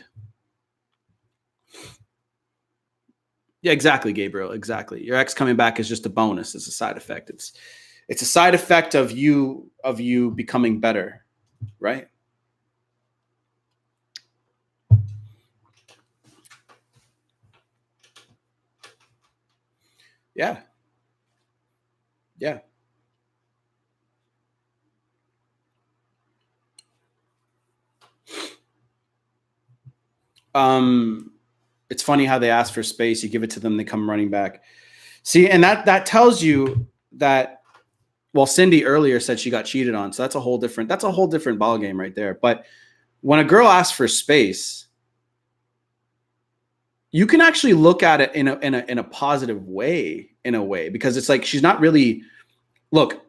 Yeah, exactly, Gabriel. Exactly. Your ex coming back is just a bonus. It's a side effect. It's a side effect of you becoming better, right? Yeah. Yeah. It's funny how they ask for space. You give it to them, they come running back. See, and that tells you that, well, Cindy earlier said she got cheated on. So that's a whole different ballgame right there. But when a girl asks for space, you can actually look at it in a positive way, in a way, because it's like she's not really. Look,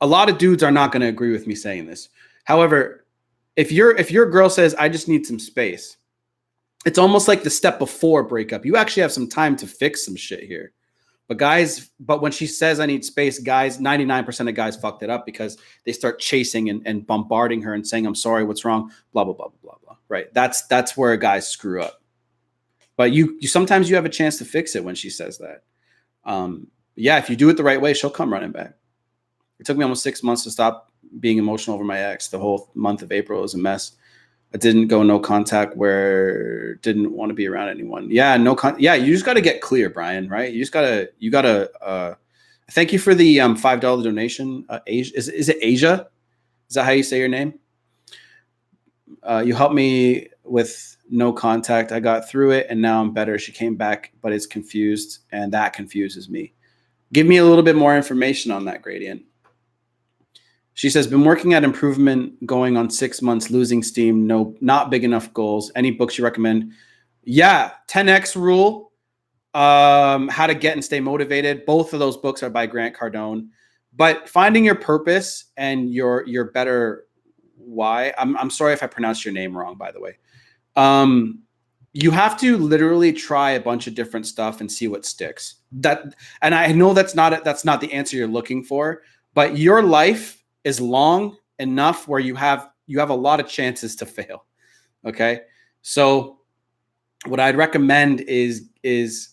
a lot of dudes are not going to agree with me saying this. However, if your girl says I just need some space, it's almost like the step before breakup. You actually have some time to fix some shit here. But when she says I need space, guys, 99% of guys fucked it up because they start chasing and bombarding her and saying, I'm sorry, what's wrong? Blah, blah, blah, blah, blah. Right. That's where guys screw up. But you sometimes you have a chance to fix it when she says that. Yeah, if you do it the right way, she'll come running back. It took me almost 6 months to stop being emotional over my ex. The whole month of April was a mess. I didn't go no contact where didn't want to be around anyone. Yeah, yeah, you just got to get clear, Brian, right? You got to thank you for the $5 donation. Is it Asia? Is that how you say your name? You helped me with no contact. I got through it and now I'm better. She came back, but it's confused and that confuses me. Give me a little bit more information on that, Gradient. She says, been working at improvement going on 6 months, losing steam, no, not big enough goals. Any books you recommend? Yeah, 10X Rule, How to Get and Stay Motivated. Both of those books are by Grant Cardone. But finding your purpose and your better why. I'm sorry if I pronounced your name wrong, by the way. You have to literally try a bunch of different stuff and see what sticks. And I know that's not the answer you're looking for, but your life is long enough where you have a lot of chances to fail. Okay. So what I'd recommend is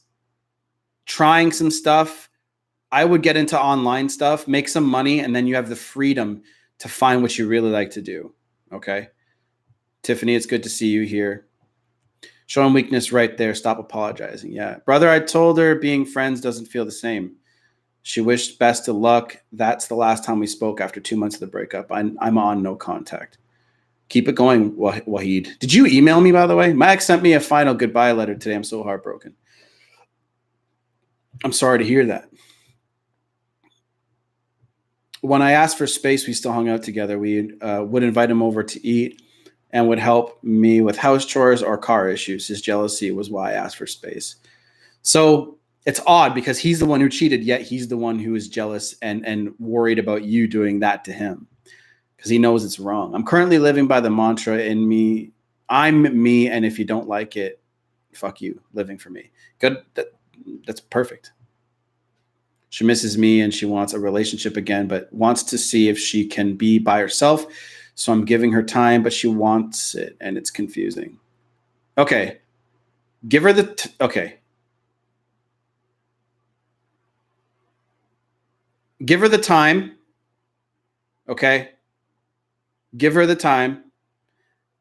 trying some stuff. I would get into online stuff, make some money, and then you have the freedom to find what you really like to do. Okay. Tiffany, it's good to see you here. Showing weakness right there. Stop apologizing. Yeah. Brother, I told her being friends doesn't feel the same. She wished best of luck. That's the last time we spoke after 2 months of the breakup. I'm on no contact. Keep it going, Wahid. Did you email me, by the way? My ex sent me a final goodbye letter today. I'm so heartbroken. I'm sorry to hear that. When I asked for space, we still hung out together. We would invite him over to eat and would help me with house chores or car issues. His jealousy was why I asked for space. So it's odd because he's the one who cheated, yet he's the one who is jealous and worried about you doing that to him because he knows it's wrong. I'm currently living by the mantra in me. I'm me, and if you don't like it, fuck you, living for me. Good. That's perfect. She misses me and she wants a relationship again, but wants to see if she can be by herself. So I'm giving her time, but she wants it, and it's confusing. Okay. Give her the okay. Give her the time. Okay. Give her the time.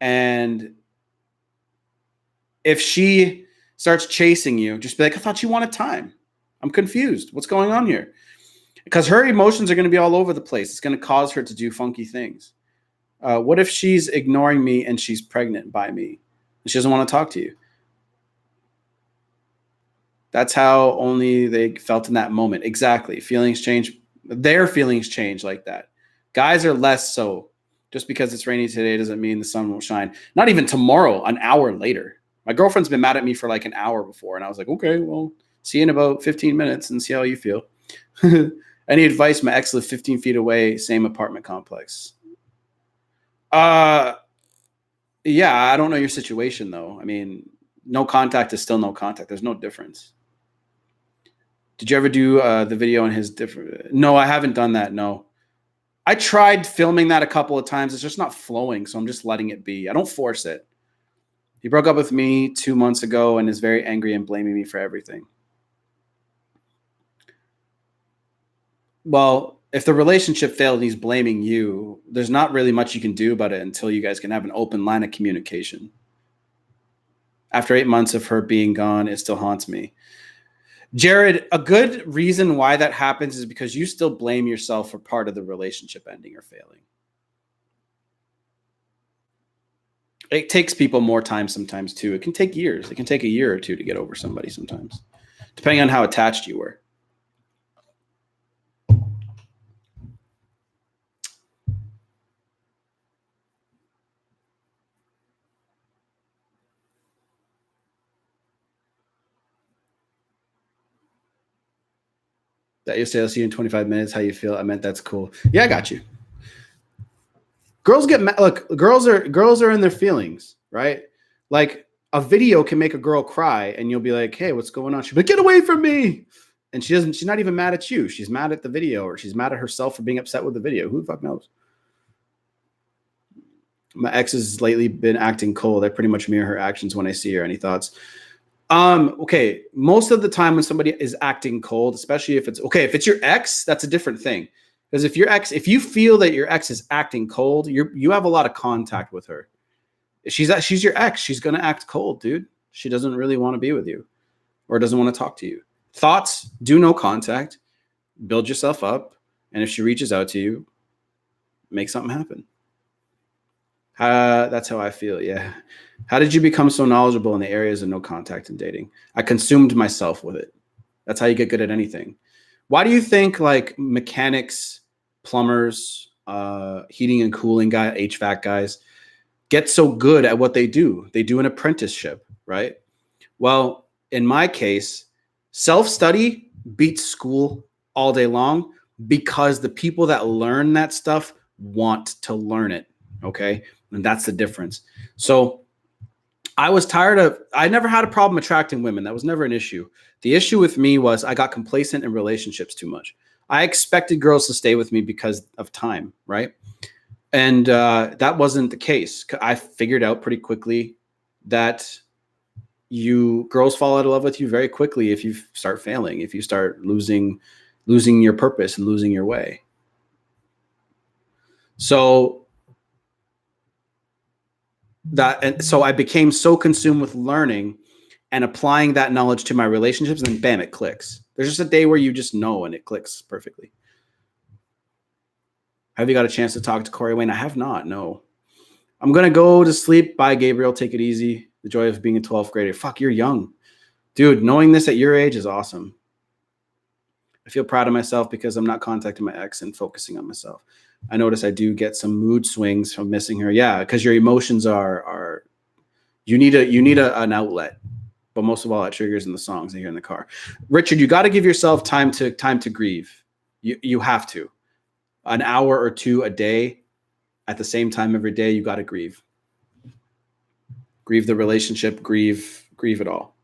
And if she starts chasing you, just be like, I thought you wanted time. I'm confused. What's going on here? Because her emotions are going to be all over the place. It's going to cause her to do funky things. What if she's ignoring me and she's pregnant by me? And she doesn't want to talk to you. That's how only they felt in that moment. Exactly. Feelings change. Their feelings change like that. Guys are less so. Just because it's rainy today doesn't mean the sun won't shine. Not even tomorrow, an hour later. My girlfriend's been mad at me for like an hour before. And I was like, okay, well, see you in about 15 minutes and see how you feel. Any advice? My ex lived 15 feet away, same apartment complex. Yeah, I don't know your situation though. I mean, no contact is still no contact. There's no difference. Did you ever do the video on his different? No, I haven't done that. No, I tried filming that a couple of times. It's just not flowing, so I'm just letting it be. I don't force it. He broke up with me 2 months ago and is very angry and blaming me for everything. Well, if the relationship failed and he's blaming you, there's not really much you can do about it until you guys can have an open line of communication. After 8 months of her being gone, it still haunts me. Jared, a good reason why that happens is because you still blame yourself for part of the relationship ending or failing. It takes people more time sometimes too. It can take years. It can take a year or two to get over somebody sometimes, depending on how attached you were. That you say, I'll see you in 25 minutes. How you feel? I meant that's cool. Yeah, I got you. Girls get mad. Look, girls are in their feelings, right? Like a video can make a girl cry, and you'll be like, "Hey, what's going on?" She'll be like, "Get away from me!" And she doesn't. She's not even mad at you. She's mad at the video, or she's mad at herself for being upset with the video. Who the fuck knows? My ex has lately been acting cold. I pretty much mirror her actions when I see her. Any thoughts? Okay. Most of the time when somebody is acting cold, especially if it's your ex, that's a different thing. Because if you feel that your ex is acting cold, you have a lot of contact with her. She's your ex. She's gonna act cold, dude. She doesn't really want to be with you, or doesn't want to talk to you. Thoughts: do no contact, build yourself up, and if she reaches out to you, make something happen. That's how I feel. Yeah. How did you become so knowledgeable in the areas of no contact and dating? I consumed myself with it. That's how you get good at anything. Why do you think like mechanics, plumbers, heating and cooling guy, HVAC guys get so good at what they do? They do an apprenticeship, right? Well, in my case, self-study beats school all day long because the people that learn that stuff want to learn it. Okay. And that's the difference. So I never had a problem attracting women. That was never an issue. The issue with me was I got complacent in relationships too much. I expected girls to stay with me because of time, right? And that wasn't the case. I figured out pretty quickly that girls fall out of love with you very quickly if you start failing, if you start losing your purpose and losing your way. So I became so consumed with learning and applying that knowledge to my relationships, and then bam, it clicks. There's just a day where you just know and it clicks perfectly. Have you got a chance to talk to Cory Wayne? I have not, no. I'm going to go to sleep. Bye, Gabriel. Take it easy. The joy of being a 12th grader. Fuck, you're young. Dude, knowing this at your age is awesome. I feel proud of myself because I'm not contacting my ex and focusing on myself. I notice I do get some mood swings from missing her. Yeah, because your emotions are you need an outlet. But most of all, it triggers in the songs I hear in the car. Richard, you got to give yourself time to grieve. You have to. An hour or two a day at the same time every day, you got to grieve. Grieve the relationship, grieve it all.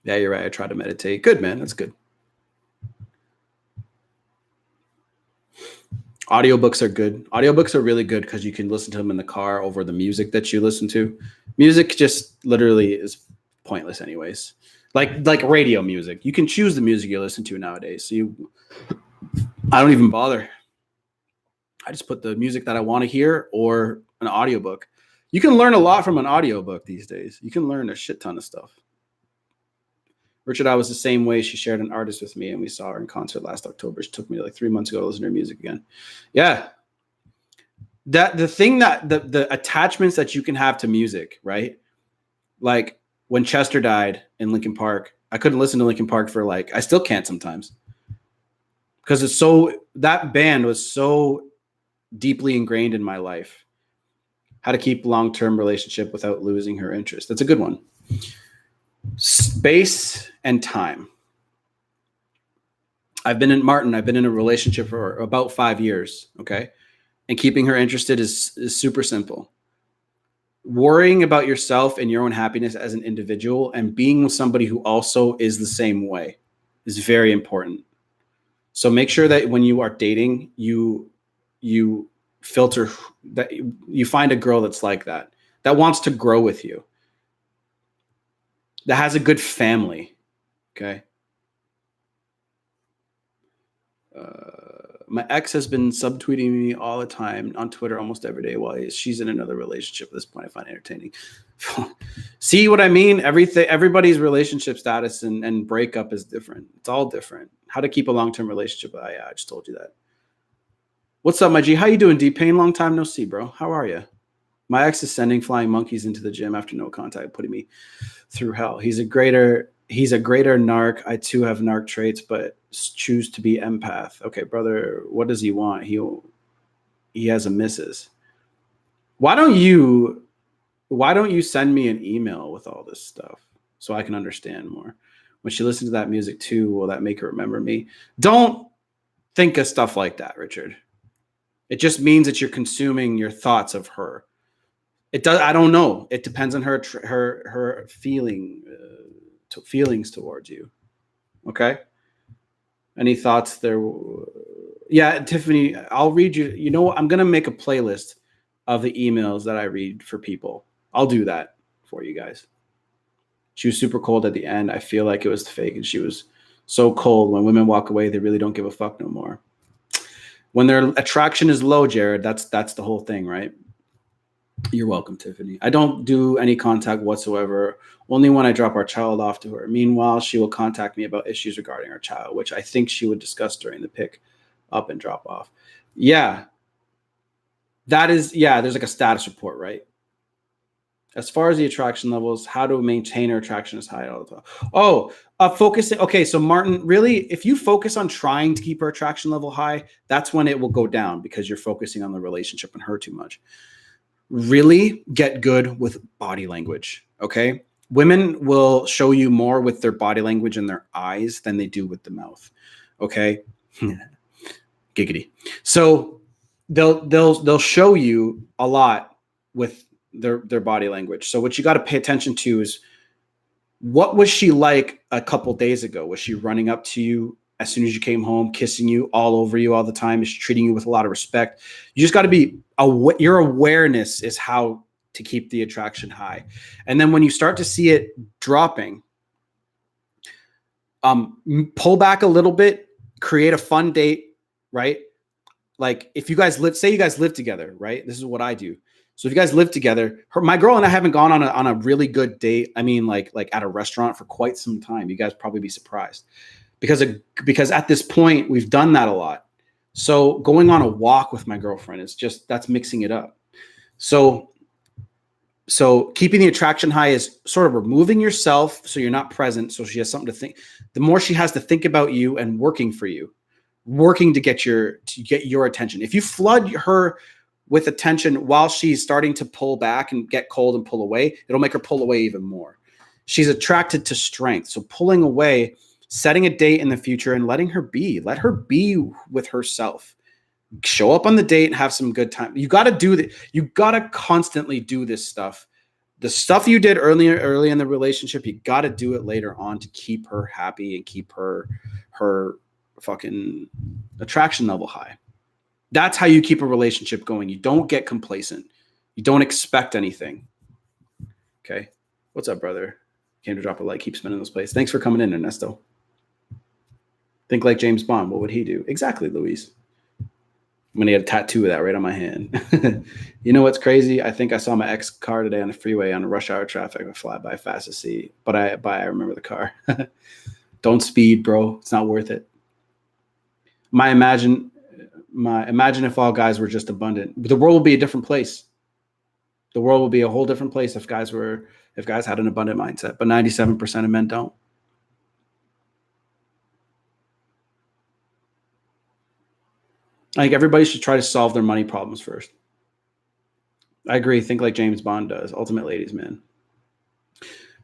Yeah, you're right. I try to meditate. Good, man. That's good. Audiobooks are good. Audiobooks are really good because you can listen to them in the car over the music that you listen to. Music just literally is pointless anyways. Like radio music. You can choose the music you listen to nowadays. So I don't even bother. I just put the music that I want to hear or an audiobook. You can learn a lot from an audiobook these days. You can learn a shit ton of stuff. Richard, I was the same way. She shared an artist with me and we saw her in concert last October. She took me like 3 months ago to listen to her music again. Yeah. The thing that the attachments that you can have to music, right? Like when Chester died in Linkin Park, I couldn't listen to Linkin Park for I still can't sometimes. Because that band was so deeply ingrained in my life. How to keep long-term relationship without losing her interest. That's a good one. Space and time. I've been in a relationship for about 5 years. Okay. And keeping her interested is super simple. Worrying about yourself and your own happiness as an individual and being with somebody who also is the same way is very important. So make sure that when you are dating, you filter that you find a girl that's like that wants to grow with you, that has a good family. Okay. My ex has been subtweeting me all the time on Twitter almost every day while she's in another relationship. At this point, I find it entertaining. See what I mean? Everybody's relationship status and breakup is different. It's all different. How to keep a long-term relationship. Yeah, I just told you that. What's up, my G? How you doing, D-Pain? Long time no see, bro. How are you? My ex is sending flying monkeys into the gym after no contact, putting me through hell. He's a greater He's a greater narc. I too have narc traits, but choose to be empath. Okay, brother, what does he want? He has a missus. Why don't you send me an email with all this stuff so I can understand more? When she listens to that music too, will that make her remember me? Don't think of stuff like that, Richard. It just means that you're consuming your thoughts of her. It does. I don't know. It depends on her feelings towards you. Okay. Any thoughts there? Yeah, Tiffany, I'll read you. You know what? I'm gonna make a playlist of the emails that I read for people. I'll do that for you guys. She was super cold at the end. I feel like it was fake, and she was so cold. When women walk away, they really don't give a fuck no more. When their attraction is low, Jared, that's the whole thing, right? You're welcome, Tiffany. I don't do any contact whatsoever, only when I drop our child off to her. Meanwhile, she will contact me about issues regarding our child, which I think she would discuss during the pick up and drop off. Yeah. There's like a status report, right? As far as the attraction levels, how to maintain our attraction is high all the time. Oh, focusing. Okay, so Martin, really, if you focus on trying to keep her attraction level high, that's when it will go down because you're focusing on the relationship and her too much. Really get good with body language, okay? Women will show you more with their body language and their eyes than they do with the mouth, okay? Giggity. So they'll show you a lot with their body language. So what you got to pay attention to is, what was she like a couple days ago? Was she running up to you as soon as you came home, kissing you all over you all the time? Is she treating you with a lot of respect? You just got to be your awareness is how to keep the attraction high. And then when you start to see it dropping, pull back a little bit, create a fun date, right? Like if you guys say you guys live together, right? This is what I do. So if you guys live together, my girl and I haven't gone on a really good date. I mean, like at a restaurant for quite some time. You guys probably be surprised because at this point we've done that a lot. So going on a walk with my girlfriend is that's mixing it up. So keeping the attraction high is sort of removing yourself so you're not present. So she has something to think. The more she has to think about you and working for you, working to get your attention. If you flood her with attention while she's starting to pull back and get cold and pull away, it'll make her pull away even more. She's attracted to strength. So pulling away, setting a date in the future and let her be with herself. Show up on the date and have some good time. You got to do that. You got to constantly do this stuff. The stuff you did early in the relationship, you got to do it later on to keep her happy and keep her fucking attraction level high. That's how you keep a relationship going. You don't get complacent. You don't expect anything. Okay. What's up, brother? Came to drop a like. Keep spinning this place. Thanks for coming in, Ernesto. Think like James Bond. What would he do? Exactly, Luis. I'm going to get a tattoo of that right on my hand. You know what's crazy? I think I saw my ex car today on the freeway on rush hour traffic. I fly by fast to see, but I remember the car. Don't speed, bro. It's not worth it. Imagine if all guys were just abundant. The world would be a different place. The world would be a whole different place if guys had an abundant mindset. But 97% of men don't. I think everybody should try to solve their money problems first. I agree. Think like James Bond does. Ultimate ladies, man.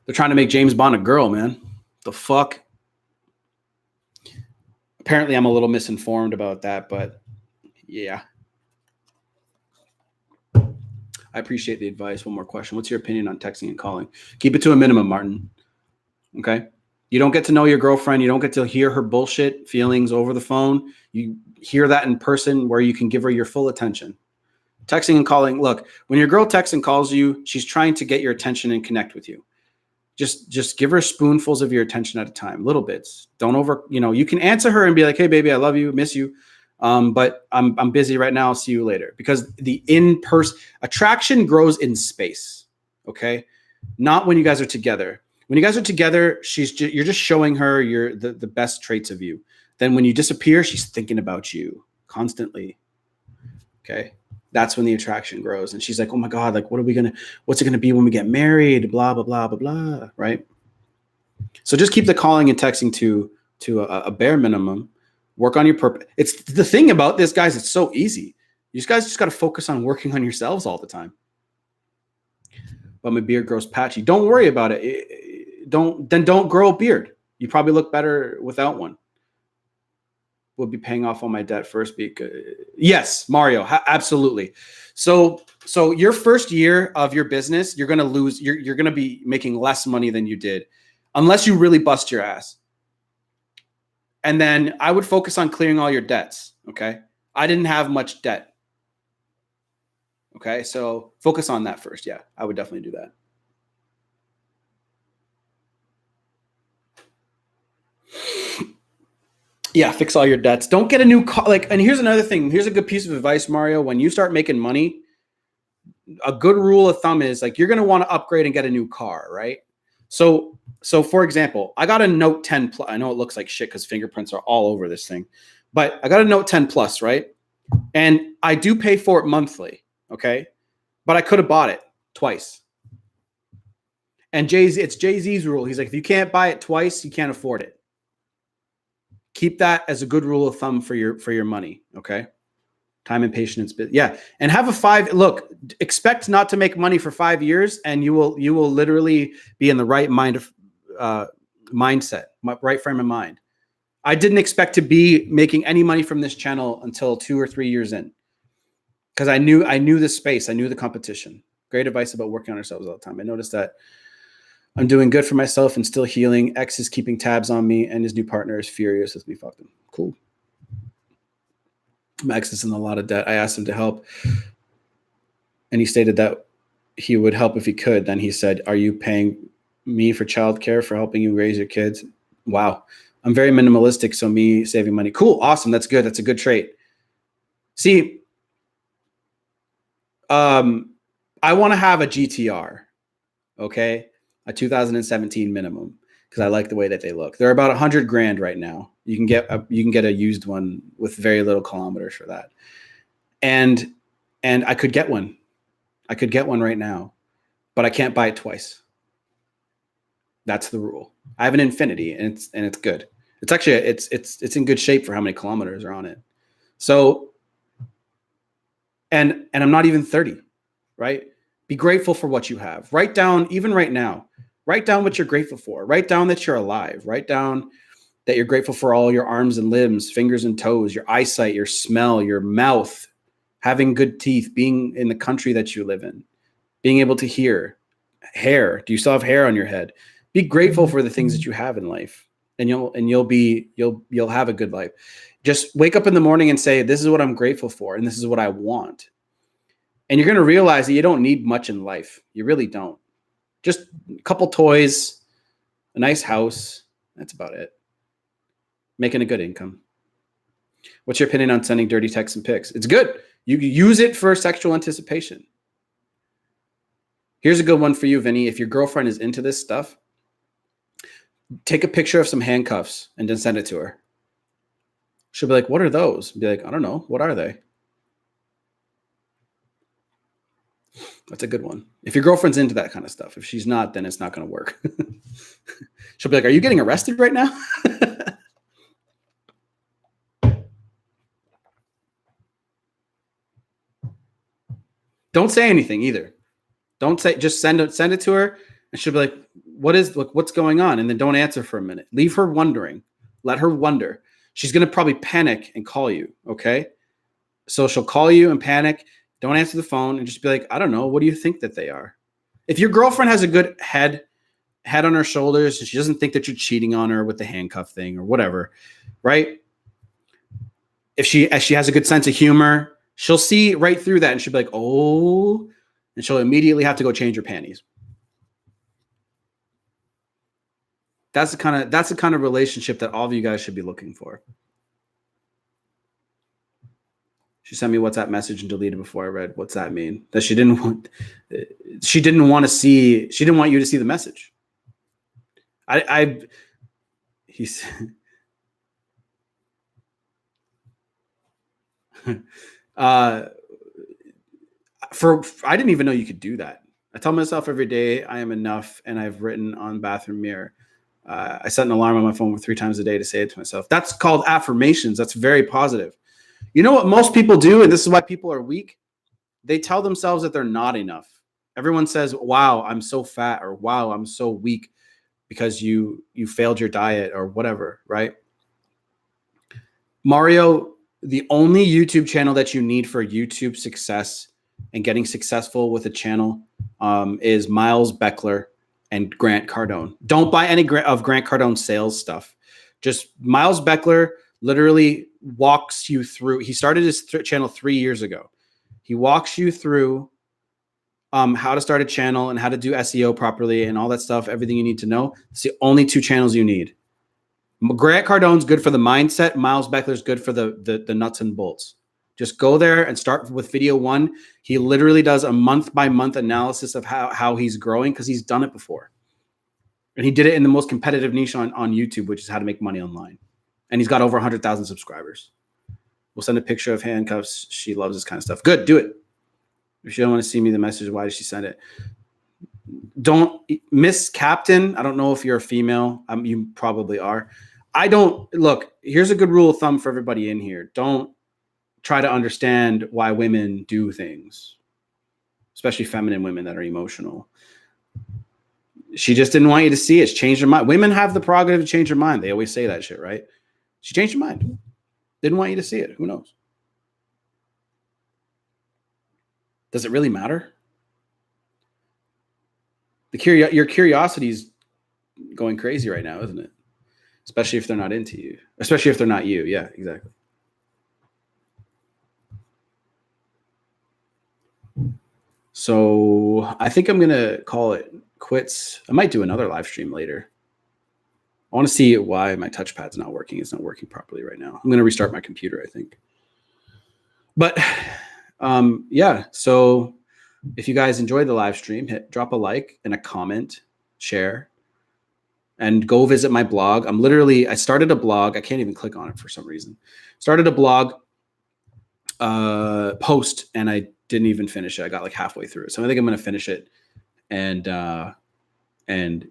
They're trying to make James Bond a girl, man. The fuck? Apparently, I'm a little misinformed about that, but yeah. I appreciate the advice. One more question. What's your opinion on texting and calling? Keep it to a minimum, Martin. Okay? You don't get to know your girlfriend. You don't get to hear her bullshit feelings over the phone. You hear that in person where you can give her your full attention. Texting and calling. Look, when your girl texts and calls you, she's trying to get your attention and connect with you. Just give her spoonfuls of your attention at a time, little bits. Don't you can answer her and be like, hey, baby, I love you, miss you. But I'm busy right now. I'll see you later. Because the in-person attraction grows in space. Okay. Not when you guys are together. When you guys are together, you're just showing her the best traits of you. Then when you disappear, she's thinking about you constantly. Okay. That's when the attraction grows. And she's like, oh my God, like, what's it going to be when we get married? Blah, blah, blah, blah, blah. Right. So just keep the calling and texting to a bare minimum. Work on your purpose. It's the thing about this, guys. It's so easy. You guys just got to focus on working on yourselves all the time. But my beard grows patchy. Don't worry about it. Don't grow a beard. You probably look better without one. Will be paying off all my debt first. Yes, Mario, absolutely. So your first year of your business, you're gonna lose. You're gonna be making less money than you did, unless you really bust your ass. And then I would focus on clearing all your debts. Okay, I didn't have much debt. Okay, so focus on that first. Yeah, I would definitely do that. Yeah, fix all your debts. Don't get a new car. And here's another thing. Here's a good piece of advice, Mario. When you start making money, a good rule of thumb is you're going to want to upgrade and get a new car, right? So for example, I got a Note 10 Plus. I know it looks like shit because fingerprints are all over this thing, but I got a Note 10 Plus, right? And I do pay for it monthly, okay? But I could have bought it twice. And it's Jay-Z's rule. He's like, if you can't buy it twice, you can't afford it. Keep that as a good rule of thumb for your money, okay? Time and patience, yeah. And have expect not to make money for 5 years, and you will literally be in the right mindset, right frame of mind. I didn't expect to be making any money from this channel until 2 or 3 years in, because I knew the space, I knew the competition. Great advice about working on ourselves all the time. I noticed that I'm doing good for myself and still healing. X is keeping tabs on me, and his new partner is furious with me. Fuck them. Cool. Max is in a lot of debt. I asked him to help, and he stated that he would help if he could. Then he said, "Are you paying me for childcare for helping you raise your kids?" Wow. I'm very minimalistic, so me saving money. Cool. Awesome. That's good. That's a good trait. See, I want to have a GTR, okay? A 2017 minimum, because I like the way that they look. They're about $100 grand right now. You can get a used one with very little kilometers for that. And I could get one. I could get one right now, but I can't buy it twice. That's the rule. I have an Infinity, and it's good. It's actually it's in good shape for how many kilometers are on it. So, and I'm not even 30, right? Be grateful for what you have. Write down, even right now, write down what you're grateful for. Write down that you're alive. Write down that you're grateful for all your arms and limbs, fingers and toes, your eyesight, your smell, your mouth, having good teeth, being in the country that you live in, being able to hear, hair. Do you still have hair on your head? Be grateful for the things that you have in life, and you'll have a good life. Just wake up in the morning and say, this is what I'm grateful for, and this is what I want. And you're going to realize that you don't need much in life. You really don't. Just a couple toys, a nice house. That's about it. Making a good income. What's your opinion on sending dirty texts and pics? It's good. You use it for sexual anticipation. Here's a good one for you, Vinny. If your girlfriend is into this stuff, take a picture of some handcuffs and then send it to her. She'll be like, what are those? Be like, I don't know. What are they? That's a good one. If your girlfriend's into that kind of stuff. If she's not, then it's not going to work. She'll be like, are you getting arrested right now? Don't say anything either. Don't say, just send it to her, and she'll be like, what's going on? And then don't answer for a minute. Leave her wondering. Let her wonder. She's going to probably panic and call you. Okay. So she'll call you and panic. Don't answer the phone and just be like, I don't know. What do you think that they are? If your girlfriend has a good head on her shoulders, and she doesn't think that you're cheating on her with the handcuff thing or whatever, right? If she has a good sense of humor, she'll see right through that, and she'll be like, oh, and she'll immediately have to go change her panties. That's the kind of relationship that all of you guys should be looking for. She sent me a WhatsApp message and deleted before I read. What's that mean? That she didn't want you to see the message. I didn't even know you could do that. I tell myself every day I am enough, and I've written on bathroom mirror. I set an alarm on my phone 3 times a day to say it to myself. That's called affirmations. That's very positive. You know what most people do, and this is why people are weak? They tell themselves that they're not enough. Everyone says, wow, I'm so fat, or wow, I'm so weak because you failed your diet or whatever, right? Mario, the only YouTube channel that you need for YouTube success and getting successful with a channel is Miles Beckler and Grant Cardone. Don't buy any of Grant Cardone's sales stuff. Just Miles Beckler literally walks you through. He started his channel 3 years ago. He walks you through how to start a channel and how to do SEO properly and all that stuff, everything you need to know. It's the only 2 channels you need. Grant Cardone's good for the mindset. Miles Beckler's good for the nuts and bolts. Just go there and start with video 1. He literally does a month by month analysis of how he's growing because he's done it before. And he did it in the most competitive niche on YouTube, which is how to make money online. And he's got over 100,000 subscribers. We'll send a picture of handcuffs. She loves this kind of stuff. Good, do it. If she don't want to see me the message, why did she send it? Don't Miss Captain. I don't know if you're a female. You probably are. I don't look. Here's a good rule of thumb for everybody in here. Don't try to understand why women do things, especially feminine women that are emotional. She just didn't want you to see it. She changed her mind. Women have the prerogative to change her mind. They always say that shit, right? She changed her mind. Didn't want you to see it. Who knows? Does it really matter? Your curiosity is going crazy right now, isn't it? Especially if they're not into you. Especially if they're not you. Yeah, exactly. So I think I'm going to call it quits. I might do another live stream later. I want to see why my touchpad's not working. It's not working properly right now. I'm going to restart my computer, I think. But yeah, so if you guys enjoyed the live stream, drop a like and a comment, share, and go visit my blog. I started a blog. I can't even click on it for some reason. Started a blog post and I didn't even finish it. I got like halfway through it. So I think I'm going to finish it. And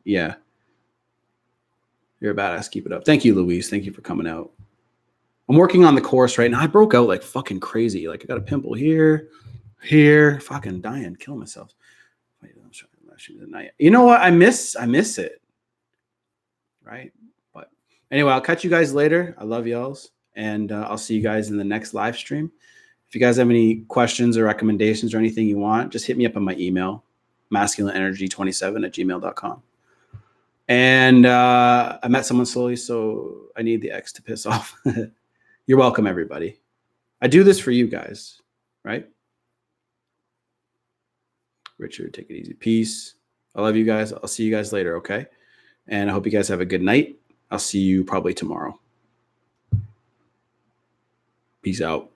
yeah, you're a badass. Keep it up. Thank you, Louise. Thank you for coming out. I'm working on the course right now. I broke out like fucking crazy. Like I got a pimple here, fucking dying, killing myself. You know what? I miss it. Right. But anyway, I'll catch you guys later. I love y'alls. And I'll see you guys in the next live stream. If you guys have any questions or recommendations or anything you want, just hit me up on my email, masculineenergy27@gmail.com. And I met someone slowly, so I need the X to piss off. You're welcome, everybody. I do this for you guys, right? Richard, take it easy. Peace. I love you guys. I'll see you guys later, okay? And I hope you guys have a good night. I'll see you probably tomorrow. Peace out.